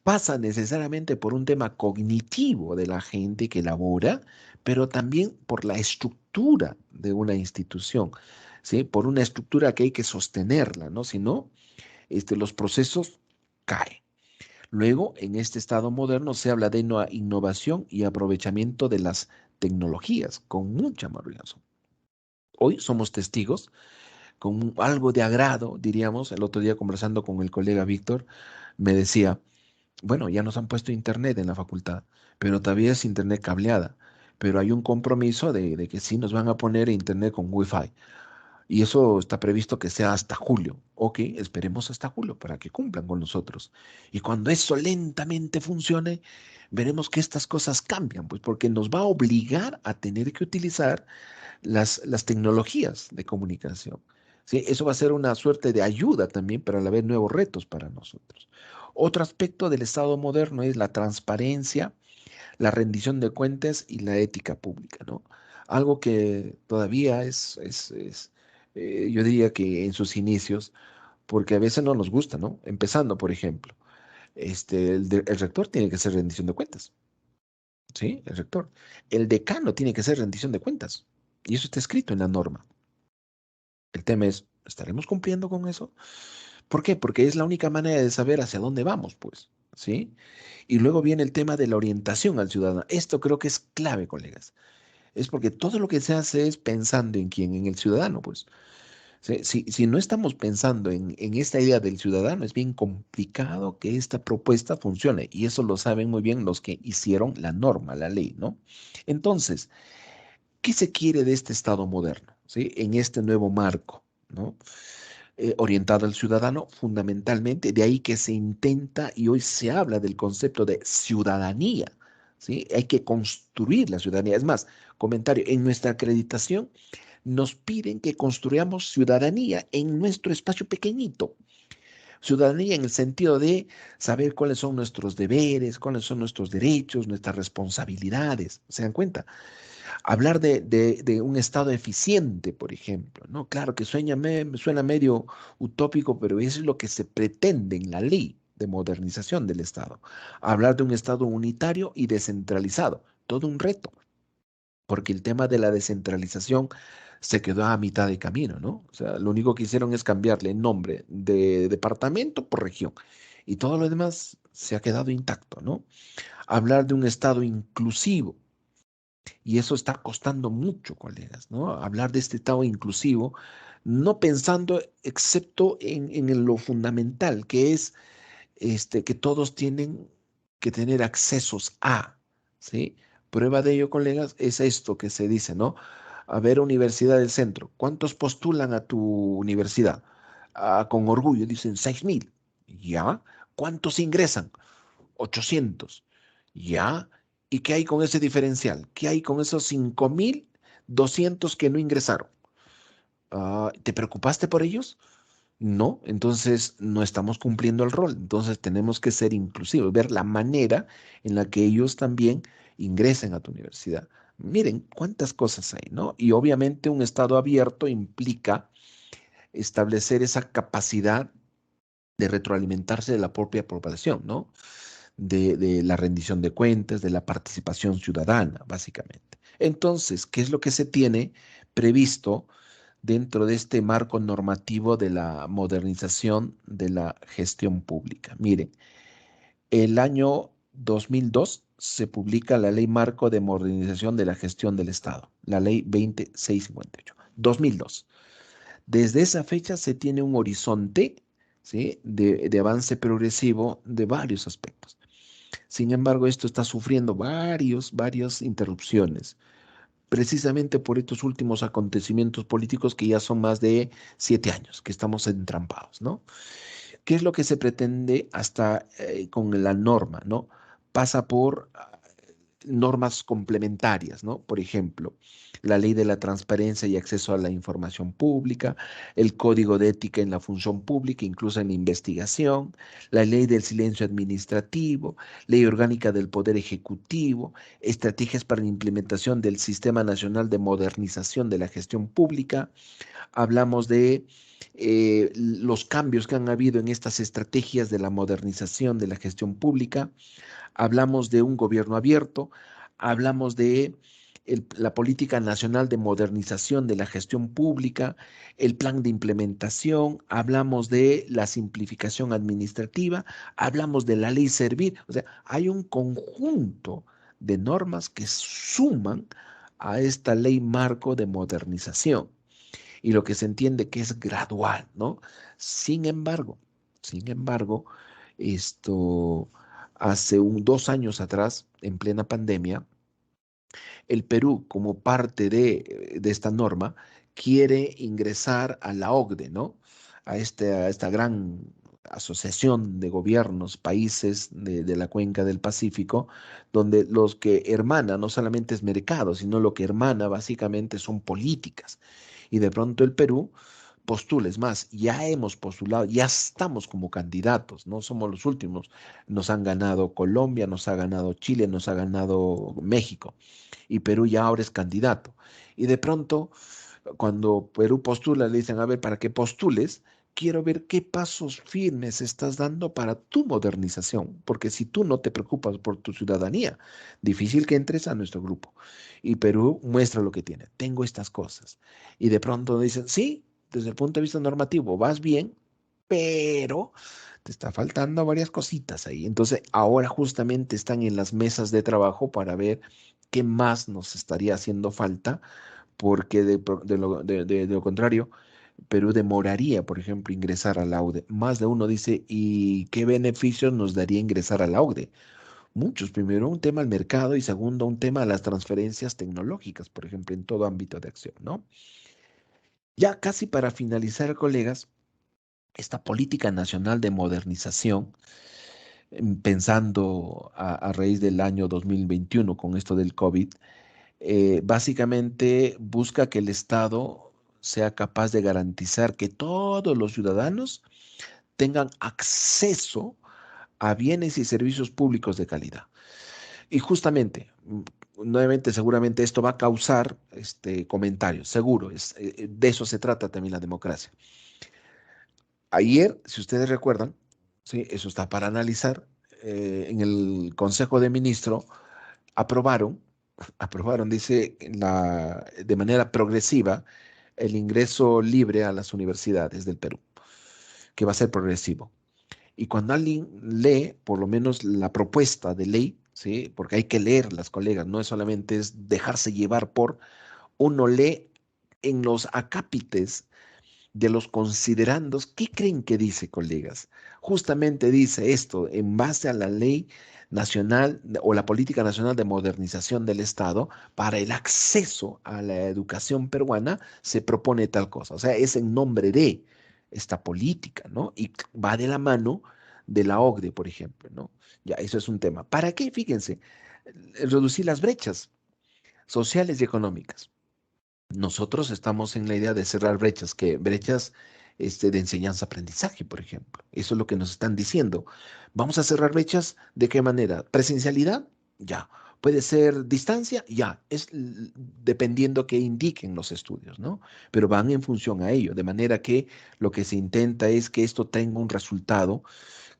pasa necesariamente por un tema cognitivo de la gente que elabora, pero también por la estructura de una institución, ¿sí? Por una estructura que hay que sostenerla, ¿no? Si no, los procesos caen. Luego, en este estado moderno se habla de innovación y aprovechamiento de las tecnologías, con mucha más razón. Hoy somos testigos, con algo de agrado, diríamos, el otro día conversando con el colega Víctor, me decía, bueno, ya nos han puesto internet en la facultad, pero todavía es internet cableada, pero hay un compromiso de que sí nos van a poner internet con Wi-Fi. Y eso está previsto que sea hasta julio. Ok, esperemos hasta julio para que cumplan con nosotros. Y cuando eso lentamente funcione, veremos que estas cosas cambian, pues porque nos va a obligar a tener que utilizar las tecnologías de comunicación. ¿Sí? Eso va a ser una suerte de ayuda también, pero a la vez nuevos retos para nosotros. Otro aspecto del Estado moderno es la transparencia, la rendición de cuentas y la ética pública, ¿no? Algo que todavía yo diría que en sus inicios, porque a veces no nos gusta, ¿no? Empezando, por ejemplo, el rector tiene que hacer rendición de cuentas, ¿sí? El rector. El decano tiene que hacer rendición de cuentas, y eso está escrito en la norma. El tema es, ¿estaremos cumpliendo con eso? ¿Por qué? Porque es la única manera de saber hacia dónde vamos, pues, ¿sí? Y luego viene el tema de la orientación al ciudadano. Esto creo que es clave, colegas. Es porque todo lo que se hace es pensando en quién, en el ciudadano, pues. Si no estamos pensando en esta idea del ciudadano, es bien complicado que esta propuesta funcione. Y eso lo saben muy bien los que hicieron la norma, la ley, ¿no? Entonces, ¿qué se quiere de este Estado moderno? ¿Sí? En este nuevo marco, ¿no? Orientado al ciudadano fundamentalmente, de ahí que se intenta y hoy se habla del concepto de ciudadanía, ¿sí? Hay que construir la ciudadanía. Es más, comentario, en nuestra acreditación nos piden que construyamos ciudadanía en nuestro espacio pequeñito. Ciudadanía en el sentido de saber cuáles son nuestros deberes, cuáles son nuestros derechos, nuestras responsabilidades. ¿Se dan cuenta? Hablar de un Estado eficiente, por ejemplo, ¿no? Claro que suena medio utópico, pero eso es lo que se pretende en la ley de modernización del Estado. Hablar de un Estado unitario y descentralizado, todo un reto, porque el tema de la descentralización se quedó a mitad de camino, ¿no? O sea, lo único que hicieron es cambiarle el nombre de departamento por región y todo lo demás se ha quedado intacto, ¿no? Hablar de un Estado inclusivo. Y eso está costando mucho, colegas, ¿no? Hablar de este Estado inclusivo, no pensando excepto en lo fundamental, que es que todos tienen que tener accesos a, ¿sí? Prueba de ello, colegas, es esto que se dice, ¿no? A ver, Universidad del Centro, ¿cuántos postulan a tu universidad? Ah, con orgullo, dicen 6,000. ¿Ya? ¿Cuántos ingresan? 800. ¿Ya? ¿Y qué hay con ese diferencial? ¿Qué hay con esos 5,200 que no ingresaron? Ah, ¿te preocupaste por ellos? No, entonces no estamos cumpliendo el rol. Entonces tenemos que ser inclusivos, ver la manera en la que ellos también ingresen a tu universidad. Miren cuántas cosas hay, ¿no? Y obviamente un estado abierto implica establecer esa capacidad de retroalimentarse de la propia población, ¿no? De la rendición de cuentas, de la participación ciudadana, básicamente. Entonces, ¿qué es lo que se tiene previsto dentro de este marco normativo de la modernización de la gestión pública? Miren, el año 2002 se publica la Ley Marco de Modernización de la Gestión del Estado, la Ley 20658, 2002. Desde esa fecha se tiene un horizonte, ¿sí?, de avance progresivo de varios aspectos. Sin embargo, esto está sufriendo varias interrupciones, precisamente por estos últimos acontecimientos políticos que ya son más de 7 años, que estamos entrampados, ¿no? ¿Qué es lo que se pretende hasta con la norma, ¿no? Pasa por normas complementarias, ¿no? Por ejemplo, la ley de la transparencia y acceso a la información pública, el código de ética en la función pública, incluso en la investigación, la ley del silencio administrativo, ley orgánica del Poder Ejecutivo, estrategias para la implementación del Sistema Nacional de Modernización de la Gestión Pública. Hablamos de los cambios que han habido en estas estrategias de la modernización de la gestión pública. Hablamos de un gobierno abierto, hablamos de la política nacional de modernización de la gestión pública, el plan de implementación, hablamos de la simplificación administrativa, hablamos de la ley Servir. O sea, hay un conjunto de normas que suman a esta ley marco de modernización y lo que se entiende que es gradual, ¿no? Sin embargo, esto hace 2 años atrás, en plena pandemia, el Perú, como parte de esta norma, quiere ingresar a la OCDE, ¿no? A esta gran asociación de gobiernos, países de la cuenca del Pacífico, donde los que hermana no solamente es mercado, sino lo que hermana básicamente son políticas. Y de pronto el Perú postula, es más, ya hemos postulado, ya estamos como candidatos, no somos los últimos. Nos han ganado Colombia, nos ha ganado Chile, nos ha ganado México y Perú ya ahora es candidato. Y de pronto, cuando Perú postula, le dicen, a ver, para que postules, quiero ver qué pasos firmes estás dando para tu modernización, porque si tú no te preocupas por tu ciudadanía, difícil que entres a nuestro grupo. Y Perú muestra lo que tiene, tengo estas cosas. Y de pronto dicen, sí, desde el punto de vista normativo vas bien, pero te está faltando varias cositas ahí. Entonces, ahora justamente están en las mesas de trabajo para ver qué más nos estaría haciendo falta, porque de lo contrario, Perú demoraría, por ejemplo, ingresar a la OCDE. Más de uno dice, ¿y qué beneficios nos daría ingresar a la OCDE? Muchos. Primero, un tema al mercado y segundo, un tema a las transferencias tecnológicas, por ejemplo, en todo ámbito de acción, ¿no? Ya casi para finalizar, colegas, esta política nacional de modernización, pensando a raíz del año 2021 con esto del COVID, básicamente busca que el Estado sea capaz de garantizar que todos los ciudadanos tengan acceso a bienes y servicios públicos de calidad. Y justamente, nuevamente, seguramente esto va a causar comentarios, seguro, de eso se trata también la democracia. Ayer, si ustedes recuerdan, ¿sí? Eso está para analizar, en el Consejo de Ministros aprobaron, dice, de manera progresiva el ingreso libre a las universidades del Perú, que va a ser progresivo. Y cuando alguien lee, por lo menos la propuesta de ley, ¿sí? Porque hay que leerlas, colegas, no es solamente es dejarse llevar por, uno lee en los acápites de los considerandos, ¿qué creen que dice, colegas? Justamente dice esto, en base a la ley nacional o la política nacional de modernización del Estado, para el acceso a la educación peruana se propone tal cosa. O sea, es en nombre de esta política, ¿no? Y va de la mano de la OCDE, por ejemplo, ¿no? Ya, eso es un tema. ¿Para qué? Fíjense, reducir las brechas sociales y económicas. Nosotros estamos en la idea de cerrar brechas, que brechas de enseñanza-aprendizaje, por ejemplo. Eso es lo que nos están diciendo. ¿Vamos a cerrar brechas? ¿De qué manera? ¿Presencialidad? Ya. ¿Puede ser distancia? Ya. Es dependiendo que indiquen los estudios, ¿no? Pero van en función a ello, de manera que lo que se intenta es que esto tenga un resultado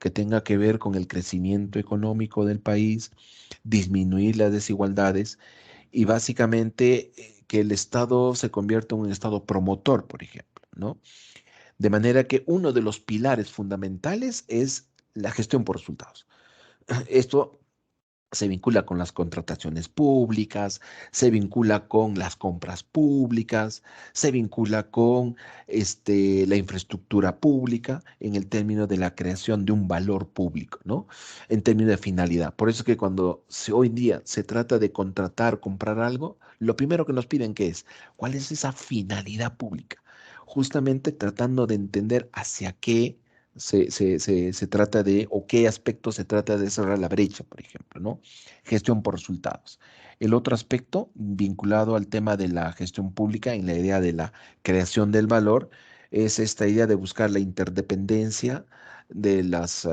que tenga que ver con el crecimiento económico del país, disminuir las desigualdades y básicamente que el Estado se convierta en un Estado promotor, por ejemplo, ¿no? De manera que uno de los pilares fundamentales es la gestión por resultados. Esto se vincula con las contrataciones públicas, se vincula con las compras públicas, se vincula con la infraestructura pública en el término de la creación de un valor público, ¿no? En términos de finalidad. Por eso es que cuando hoy en día se trata de contratar, comprar algo, lo primero que nos piden que es, ¿cuál es esa finalidad pública? Justamente tratando de entender hacia qué se trata de, o qué aspecto se trata de cerrar la brecha, por ejemplo, ¿no? Gestión por resultados. El otro aspecto vinculado al tema de la gestión pública en la idea de la creación del valor es esta idea de buscar la interdependencia de las,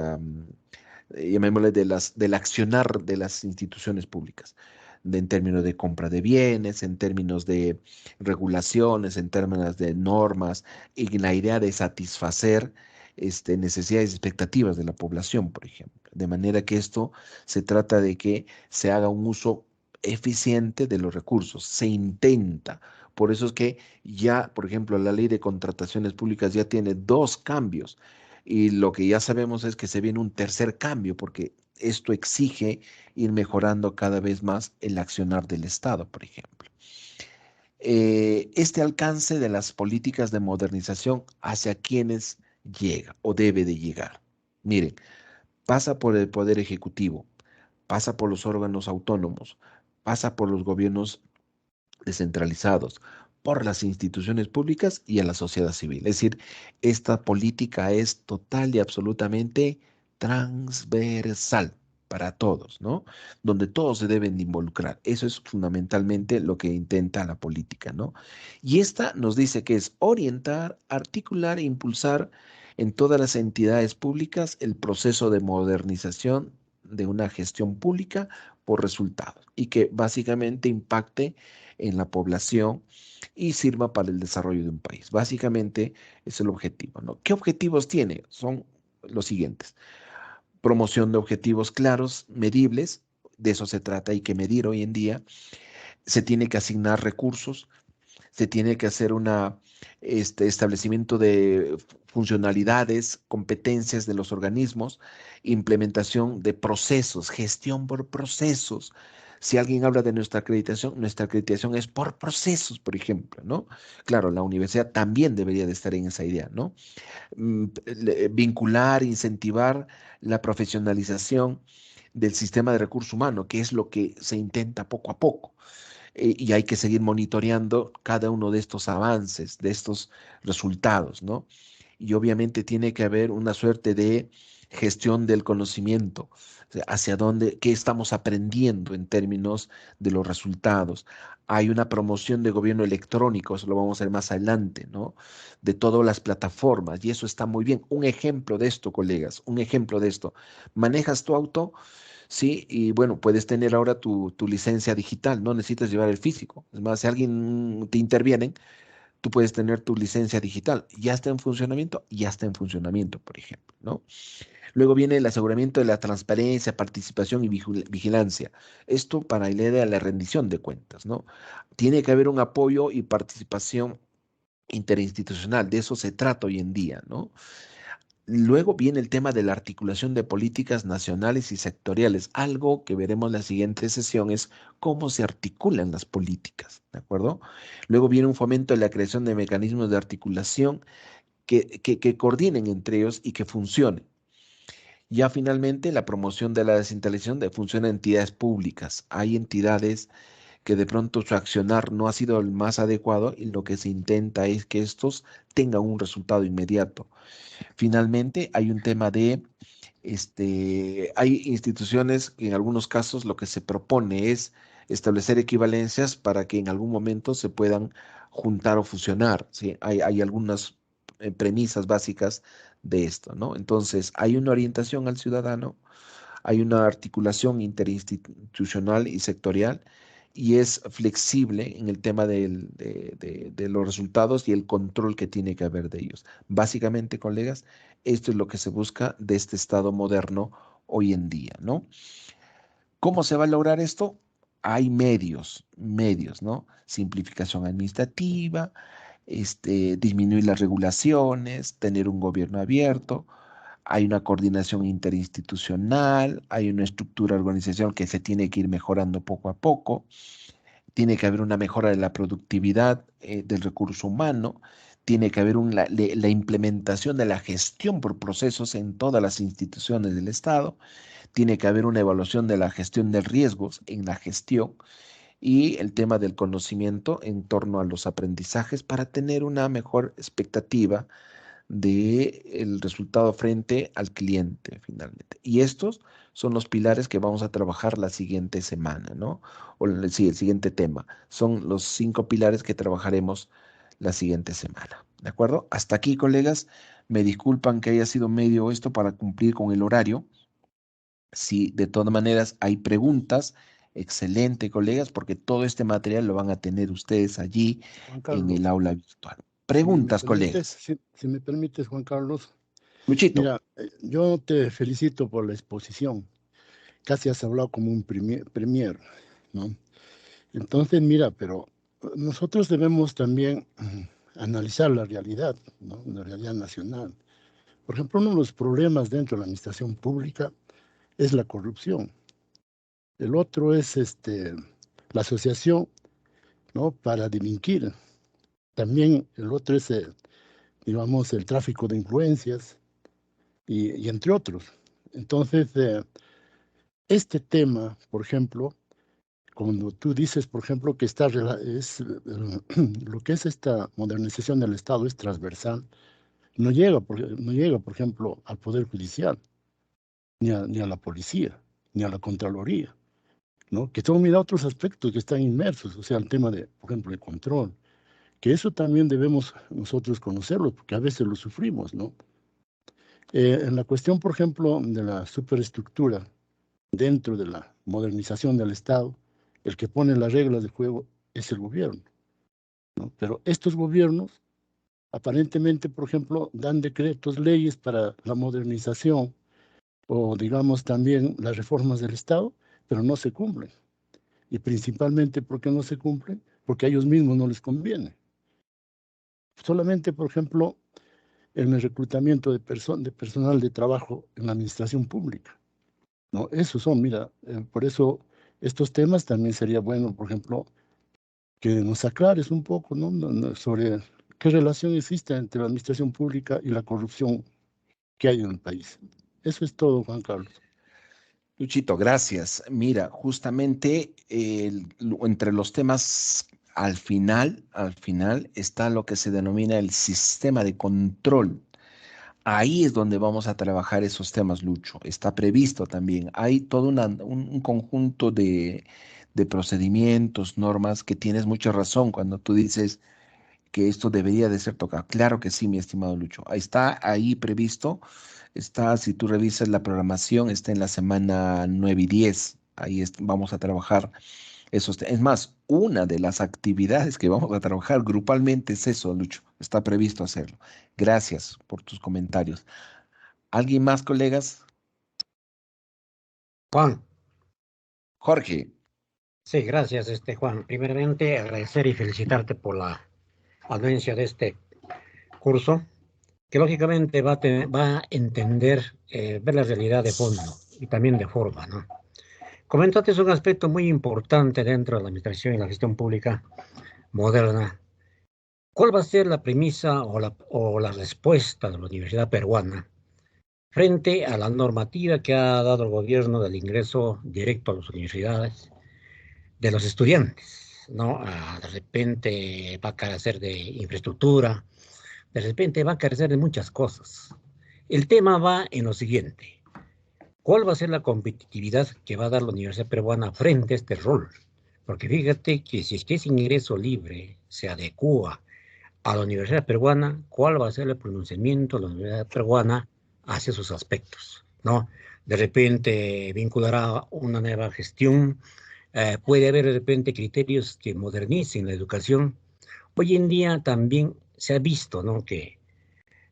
llamémosle, del accionar de las instituciones públicas, en términos de compra de bienes, en términos de regulaciones, en términos de normas, y la idea de satisfacer necesidades y expectativas de la población, por ejemplo. De manera que esto se trata de que se haga un uso eficiente de los recursos. Se intenta. Por eso es que ya, por ejemplo, la ley de contrataciones públicas ya tiene 2 cambios. Y lo que ya sabemos es que se viene un tercer cambio, porque esto exige ir mejorando cada vez más el accionar del Estado, por ejemplo. Este alcance de las políticas de modernización hacia quienes llega o debe de llegar. Miren, pasa por el Poder Ejecutivo, pasa por los órganos autónomos, pasa por los gobiernos descentralizados, por las instituciones públicas y a la sociedad civil. Es decir, esta política es total y absolutamente transversal para todos, ¿no? Donde todos se deben de involucrar. Eso es fundamentalmente lo que intenta la política, ¿no? Y esta nos dice que es orientar, articular e impulsar en todas las entidades públicas el proceso de modernización de una gestión pública por resultados y que básicamente impacte en la población y sirva para el desarrollo de un país. Básicamente es el objetivo, ¿no? ¿Qué objetivos tiene? Son los siguientes. Promoción de objetivos claros, medibles, de eso se trata, hay que medir hoy en día. Se tiene que asignar recursos, se tiene que hacer un establecimiento de funcionalidades, competencias de los organismos, implementación de procesos, gestión por procesos. Si alguien habla de nuestra acreditación es por procesos, por ejemplo, ¿no? Claro, la universidad también debería de estar en esa idea, ¿no? Vincular, incentivar la profesionalización del sistema de recurso humano, que es lo que se intenta poco a poco. Y hay que seguir monitoreando cada uno de estos avances, de estos resultados, ¿no? Y obviamente tiene que haber una suerte de gestión del conocimiento, o sea, hacia dónde, qué estamos aprendiendo en términos de los resultados. Hay una promoción de gobierno electrónico, eso lo vamos a ver más adelante, ¿no? De todas las plataformas, y eso está muy bien. Un ejemplo de esto, colegas, un ejemplo de esto. Manejas tu auto, sí, y bueno, puedes tener ahora tu licencia digital, no necesitas llevar el físico. Es más, si alguien te interviene, tú puedes tener tu licencia digital. ¿Ya está en funcionamiento? Ya está en funcionamiento, por ejemplo, ¿no? Luego viene el aseguramiento de la transparencia, participación y vigilancia. Esto para la idea de la rendición de cuentas, ¿no? Tiene que haber un apoyo y participación interinstitucional. De eso se trata hoy en día, ¿no? Luego viene el tema de la articulación de políticas nacionales y sectoriales. Algo que veremos en la siguiente sesión es cómo se articulan las políticas, ¿de acuerdo? Luego viene un fomento de la creación de mecanismos de articulación que coordinen entre ellos y que funcionen. Ya finalmente la promoción de la descentralización de función de entidades públicas. Hay entidades que de pronto su accionar no ha sido el más adecuado y lo que se intenta es que estos tengan un resultado inmediato. Finalmente, hay un tema de, hay instituciones que en algunos casos lo que se propone es establecer equivalencias para que en algún momento se puedan juntar o fusionar, ¿sí? Hay algunas premisas básicas de esto, ¿no? Entonces, hay una orientación al ciudadano, hay una articulación interinstitucional y sectorial y es flexible en el tema de los resultados y el control que tiene que haber de ellos. Básicamente, colegas, esto es lo que se busca de este Estado moderno hoy en día, ¿no? ¿Cómo se va a lograr esto? Hay medios, ¿no? Simplificación administrativa, disminuir las regulaciones, tener un gobierno abierto, hay una coordinación interinstitucional, hay una estructura de organización que se tiene que ir mejorando poco a poco, tiene que haber una mejora de la productividad del recurso humano, tiene que haber la implementación de la gestión por procesos en todas las instituciones del Estado, tiene que haber una evaluación de la gestión de riesgos en la gestión y el tema del conocimiento en torno a los aprendizajes para tener una mejor expectativa del resultado frente al cliente finalmente. Y estos son los pilares que vamos a trabajar la siguiente semana, ¿no? Sí, el siguiente tema. Son los 5 pilares que trabajaremos la siguiente semana. ¿De acuerdo? Hasta aquí, colegas. Me disculpan que haya sido medio esto para cumplir con el horario. Si de todas maneras hay preguntas, excelente, colegas, porque todo este material lo van a tener ustedes allí en el aula virtual. Preguntas, colegas. Si me permites, Juan Carlos. Luchito. Mira, yo te felicito por la exposición. Casi has hablado como un premier. ¿no? Entonces, mira, pero nosotros debemos también analizar la realidad, ¿no? La realidad nacional. Por ejemplo, uno de los problemas dentro de la administración pública es la corrupción. El otro es la asociación, ¿no? Para delinquir. También el otro es, digamos, el tráfico de influencias y entre otros. Entonces, este tema, por ejemplo, cuando tú dices, por ejemplo, que lo que es esta modernización del Estado es transversal, no llega, por ejemplo, al Poder Judicial, ni a la policía, ni a la Contraloría, ¿no? Que son, mira, otros aspectos que están inmersos, o sea, el tema de, por ejemplo, el control, que eso también debemos nosotros conocerlo, porque a veces lo sufrimos, ¿no? En la cuestión, por ejemplo, de la superestructura dentro de la modernización del Estado, el que pone las reglas de juego es el gobierno, ¿no? Pero estos gobiernos, aparentemente, por ejemplo, dan decretos, leyes para la modernización o, digamos, también las reformas del Estado, pero no se cumplen. Y principalmente, ¿por qué no se cumplen? Porque a ellos mismos no les conviene. Solamente, por ejemplo, en el reclutamiento de personal de trabajo en la administración pública, ¿no? Esos son, mira, por eso estos temas también sería bueno, por ejemplo, que nos aclares un poco, ¿no? Sobre qué relación existe entre la administración pública y la corrupción que hay en el país. Eso es todo, Juan Carlos. Luchito, gracias. Mira, justamente entre los temas al final está lo que se denomina el sistema de control. Ahí es donde vamos a trabajar esos temas, Lucho. Está previsto también. Hay todo un conjunto de procedimientos, normas, que tienes mucha razón cuando tú dices que esto debería de ser tocado. Claro que sí, mi estimado Lucho. Ahí está, ahí previsto. Está, si tú revisas la programación, está en la semana 9 y 10. Ahí vamos a trabajar esos. Es más, una de las actividades que vamos a trabajar grupalmente es eso, Lucho. Está previsto hacerlo. Gracias por tus comentarios. ¿Alguien más, colegas? Juan. Jorge. Sí, gracias, Juan. Primeramente, agradecer y felicitarte por la anuencia de este curso, que lógicamente va a entender, ver la realidad de fondo y también de forma, ¿no? Coméntate, es un aspecto muy importante dentro de la administración y la gestión pública moderna. ¿Cuál va a ser la premisa o la respuesta de la Universidad Peruana frente a la normativa que ha dado el gobierno del ingreso directo a las universidades de los estudiantes, ¿no? De repente va a carecer de infraestructura, de repente va a carecer de muchas cosas. El tema va en lo siguiente: ¿cuál va a ser la competitividad que va a dar la Universidad Peruana frente a este rol? Porque fíjate que si es que ese ingreso libre se adecua a la Universidad Peruana, ¿cuál va a ser el pronunciamiento de la Universidad Peruana hacia esos aspectos, ¿no? De repente vinculará una nueva gestión, puede haber de repente criterios que modernicen la educación. Hoy en día también se ha visto, ¿no?, que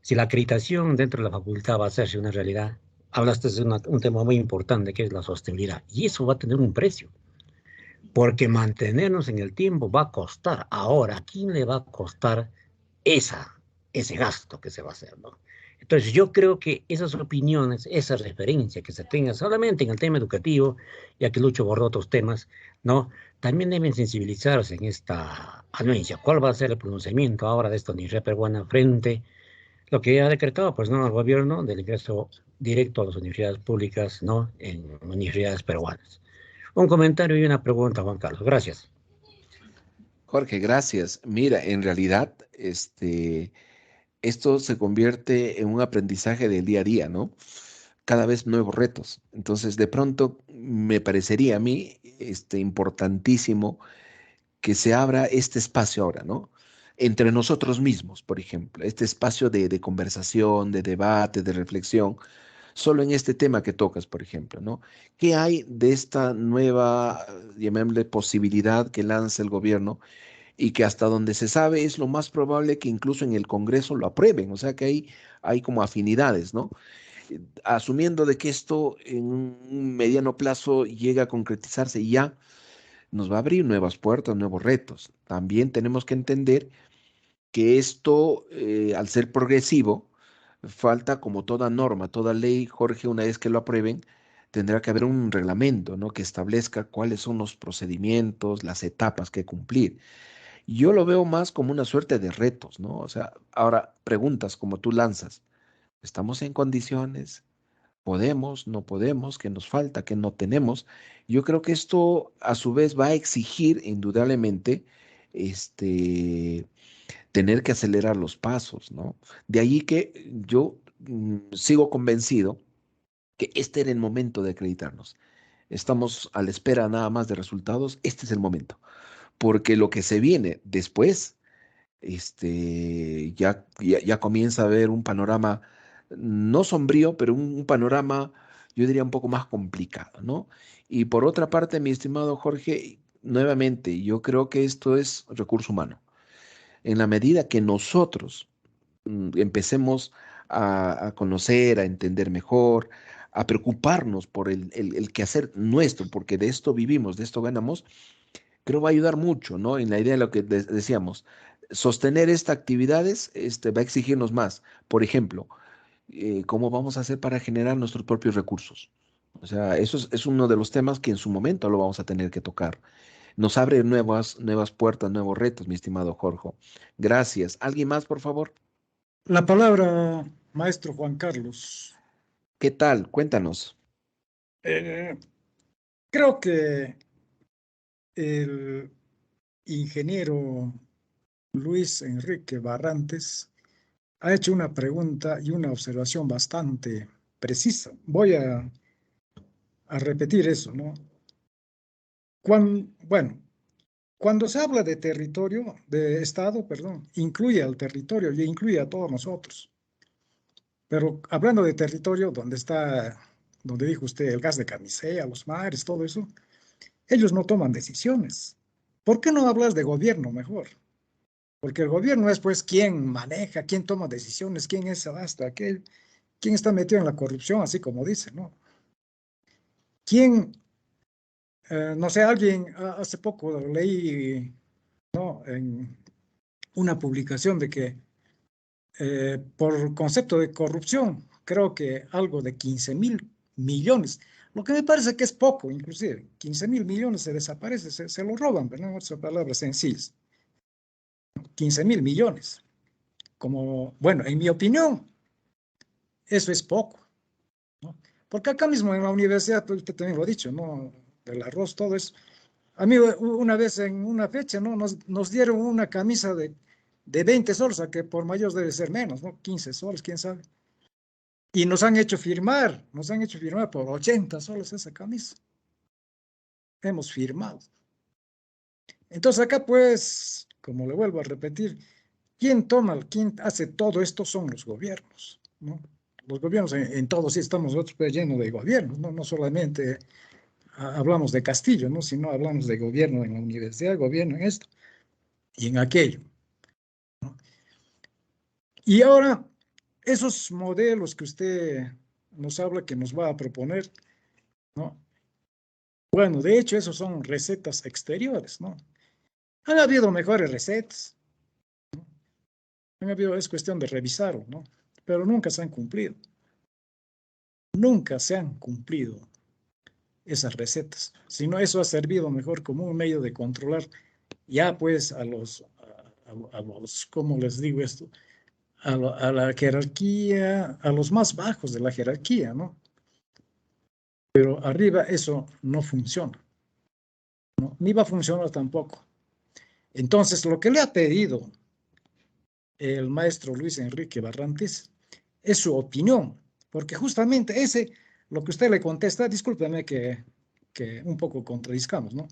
si la acreditación dentro de la facultad va a hacerse una realidad, hablaste de un tema muy importante que es la sostenibilidad, y eso va a tener un precio, porque mantenernos en el tiempo va a costar. Ahora, ¿a quién le va a costar ese gasto que se va a hacer, ¿no? Entonces, yo creo que esas opiniones, esa referencia que se tenga solamente en el tema educativo, ya que Lucho abordó otros temas, ¿no?, también deben sensibilizarse en esta anuencia. ¿Cuál va a ser el pronunciamiento ahora de esta Universidad Peruana frente a lo que ha decretado, pues, ¿no?, el gobierno del ingreso directo a las universidades públicas, ¿no?, en universidades peruanas? Un comentario y una pregunta, Juan Carlos. Gracias. Jorge, gracias. Mira, en realidad, esto se convierte en un aprendizaje del día a día, ¿no? Cada vez nuevos retos. Entonces, de pronto, me parecería a mí, importantísimo que se abra este espacio ahora, ¿no? Entre nosotros mismos, por ejemplo, este espacio de conversación, de debate, de reflexión, solo en este tema que tocas, por ejemplo, ¿no? ¿Qué hay de esta nueva, llamémosle, posibilidad que lanza el gobierno y que hasta donde se sabe es lo más probable que incluso en el Congreso lo aprueben? O sea que hay como afinidades, ¿no? Asumiendo de que esto en un mediano plazo llega a concretizarse y ya, nos va a abrir nuevas puertas, nuevos retos. También tenemos que entender que esto, al ser progresivo, falta como toda norma, toda ley, Jorge, una vez que lo aprueben, tendrá que haber un reglamento, ¿no? Que establezca cuáles son los procedimientos, las etapas que cumplir. Yo lo veo más como una suerte de retos, ¿no? O sea, ahora preguntas como tú lanzas, ¿estamos en condiciones? ¿Podemos? ¿No podemos? ¿Qué nos falta? ¿Qué no tenemos? Yo creo que esto a su vez va a exigir indudablemente tener que acelerar los pasos, ¿no? De ahí que yo sigo convencido que este era el momento de acreditarnos. Estamos a la espera nada más de resultados, este es el momento, porque lo que se viene después, ya comienza a haber un panorama no sombrío, pero un panorama, yo diría, un poco más complicado, ¿no? Y por otra parte, mi estimado Jorge, nuevamente, yo creo que esto es recurso humano. En la medida que nosotros empecemos a conocer, a entender mejor, a preocuparnos por el quehacer nuestro, porque de esto vivimos, de esto ganamos, creo va a ayudar mucho, ¿no? En la idea de lo que decíamos, sostener estas actividades va a exigirnos más. Por ejemplo, ¿cómo vamos a hacer para generar nuestros propios recursos? O sea, eso es uno de los temas que en su momento lo vamos a tener que tocar. Nos abre nuevas puertas, nuevos retos, mi estimado Jorge. Gracias. ¿Alguien más, por favor? La palabra, maestro Juan Carlos. ¿Qué tal? Cuéntanos. Creo que el ingeniero Luis Enrique Barrantes ha hecho una pregunta y una observación bastante precisa. Voy a repetir eso, ¿no? Cuando se habla de territorio, de Estado, perdón, incluye al territorio y incluye a todos nosotros. Pero hablando de territorio, donde dijo usted, el gas de Camisea, los mares, todo eso, ellos no toman decisiones. ¿Por qué no hablas de gobierno mejor? Porque el gobierno es pues quien maneja, quien toma decisiones, quién es hasta quién está metido en la corrupción, así como dice, ¿no? ¿Quién, no sé, alguien, hace poco leí, ¿no?, en una publicación de que por concepto de corrupción, creo que algo de 15.000 millones, lo que me parece que es poco, inclusive, 15.000 millones se desaparece, se lo roban, ¿verdad? En otras palabras sencillas. 15.000 millones. Como, bueno, en mi opinión, eso es poco, ¿no? Porque acá mismo en la universidad, pues, usted también lo ha dicho, ¿no? Del arroz, todo eso. A mí una vez en una fecha, ¿no?, nos dieron una camisa de 20 soles, a que por mayor debe ser menos, ¿no? 15 soles, quién sabe. Y nos han hecho firmar por 80 soles esa camisa. Hemos firmado. Entonces acá pues, como le vuelvo a repetir, quien hace todo esto son los gobiernos, ¿no? Los gobiernos en todos, sí estamos nosotros pues llenos de gobiernos, ¿no? No solamente hablamos de Castillo, ¿no?, sino hablamos de gobierno en la universidad, gobierno en esto y en aquello, ¿no? Y ahora, esos modelos que usted nos habla, que nos va a proponer, ¿no? Bueno, de hecho, esos son recetas exteriores, ¿no? Han habido mejores recetas, ¿no? Es cuestión de revisarlo, ¿no? Pero nunca se han cumplido. Nunca se han cumplido esas recetas, sino eso ha servido mejor como un medio de controlar ya pues a los, ¿cómo les digo esto?, a la jerarquía, a los más bajos de la jerarquía, ¿no? Pero arriba eso no funciona, ¿no? Ni va a funcionar tampoco. Entonces, lo que le ha pedido el maestro Luis Enrique Barrantes es su opinión, porque justamente lo que usted le contesta, discúlpeme que un poco contradizcamos, ¿no?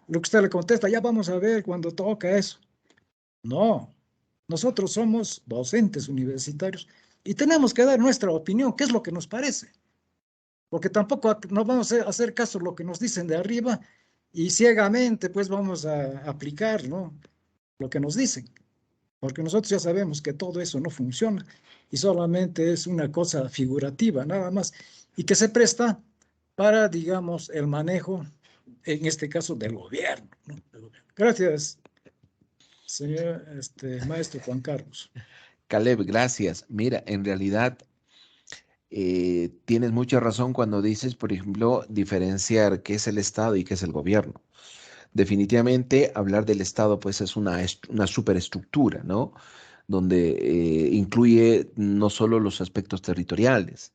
Lo que usted le contesta, ya vamos a ver cuando toca eso. No, nosotros somos docentes universitarios y tenemos que dar nuestra opinión, qué es lo que nos parece. Porque tampoco no vamos a hacer caso a lo que nos dicen de arriba y ciegamente pues vamos a aplicar, ¿no?, lo que nos dicen. Porque nosotros ya sabemos que todo eso no funciona y solamente es una cosa figurativa, nada más, y que se presta para, digamos, el manejo en este caso del gobierno, ¿no? Gracias, señor maestro Juan Carlos. Caleb, gracias. Mira, en realidad tienes mucha razón cuando dices, por ejemplo, diferenciar qué es el Estado y qué es el gobierno. Definitivamente, hablar del Estado, pues es una superestructura, ¿no? Donde incluye no solo los aspectos territoriales,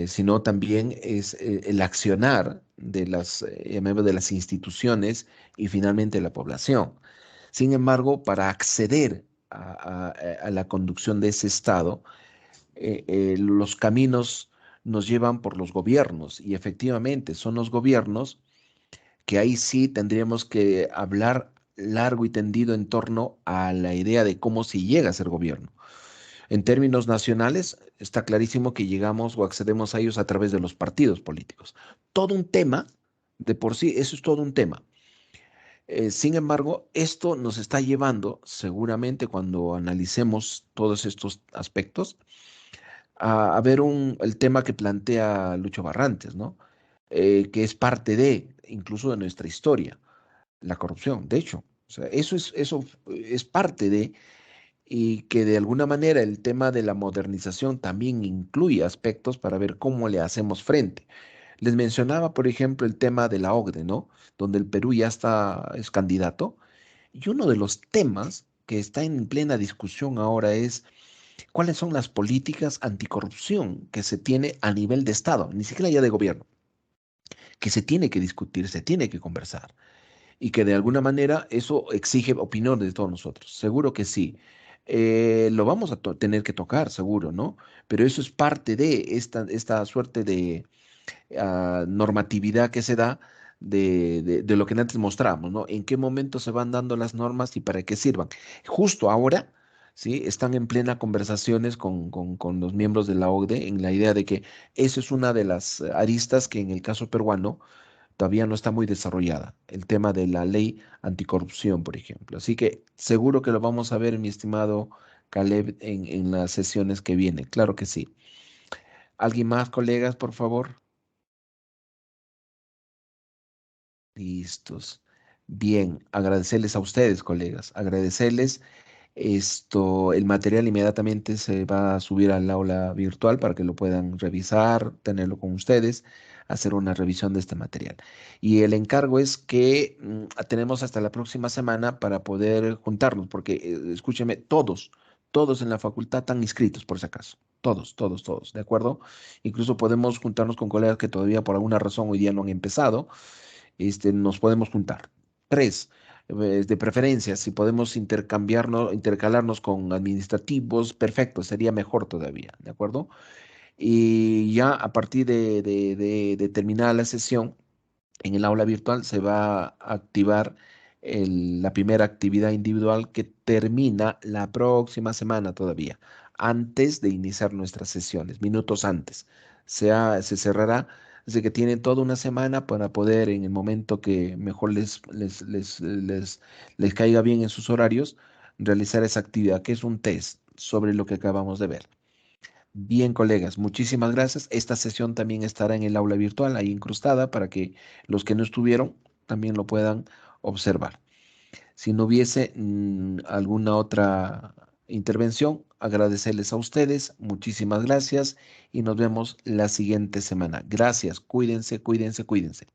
sino también es el accionar de de las instituciones y finalmente la población. Sin embargo, para acceder a la conducción de ese Estado, los caminos nos llevan por los gobiernos y efectivamente son los gobiernos que ahí sí tendríamos que hablar largo y tendido en torno a la idea de cómo se llega a ser gobierno. En términos nacionales, está clarísimo que llegamos o accedemos a ellos a través de los partidos políticos. Todo un tema, de por sí, eso es todo un tema. Sin embargo, esto nos está llevando, seguramente cuando analicemos todos estos aspectos, a ver el tema que plantea Lucho Barrantes, ¿no? Que es parte incluso de nuestra historia, la corrupción, de hecho. O sea, eso es parte y que de alguna manera el tema de la modernización también incluye aspectos para ver cómo le hacemos frente. Les mencionaba, por ejemplo, el tema de la OCDE, ¿no? Donde el Perú ya es candidato. Y uno de los temas que está en plena discusión ahora es cuáles son las políticas anticorrupción que se tiene a nivel de Estado, ni siquiera ya de gobierno, que se tiene que discutir, se tiene que conversar y que de alguna manera eso exige opinión de todos nosotros. Seguro que sí. Lo vamos a tener que tocar, seguro, ¿no? Pero eso es parte de esta suerte de normatividad que se da de lo que antes mostramos, ¿no? En qué momento se van dando las normas y para qué sirvan. Justo ahora, ¿sí? Están en plena conversaciones con los miembros de la OCDE en la idea de que eso es una de las aristas que en el caso peruano todavía no está muy desarrollada, el tema de la ley anticorrupción, por ejemplo. Así que seguro que lo vamos a ver, mi estimado Caleb, en las sesiones que vienen. Claro que sí. ¿Alguien más, colegas, por favor? Listos. Bien, agradecerles a ustedes, colegas, agradecerles. El material inmediatamente se va a subir al aula virtual para que lo puedan revisar, tenerlo con ustedes, hacer una revisión de este material. Y el encargo es que tenemos hasta la próxima semana para poder juntarnos, porque escúcheme, todos en la facultad están inscritos, por si acaso. Todos, ¿de acuerdo? Incluso podemos juntarnos con colegas que todavía por alguna razón hoy día no han empezado. Nos podemos juntar. 3, de preferencia, si podemos intercalarnos con administrativos, perfecto, sería mejor todavía, ¿de acuerdo? Y ya a partir de terminar la sesión en el aula virtual se va a activar la primera actividad individual que termina la próxima semana todavía, antes de iniciar nuestras sesiones, minutos antes. Se cerrará, así que tienen toda una semana para poder, en el momento que mejor les caiga bien en sus horarios, realizar esa actividad, que es un test sobre lo que acabamos de ver. Bien, colegas, muchísimas gracias. Esta sesión también estará en el aula virtual, ahí incrustada, para que los que no estuvieron también lo puedan observar. Si no hubiese alguna otra intervención, agradecerles a ustedes. Muchísimas gracias y nos vemos la siguiente semana. Gracias, cuídense, cuídense, cuídense.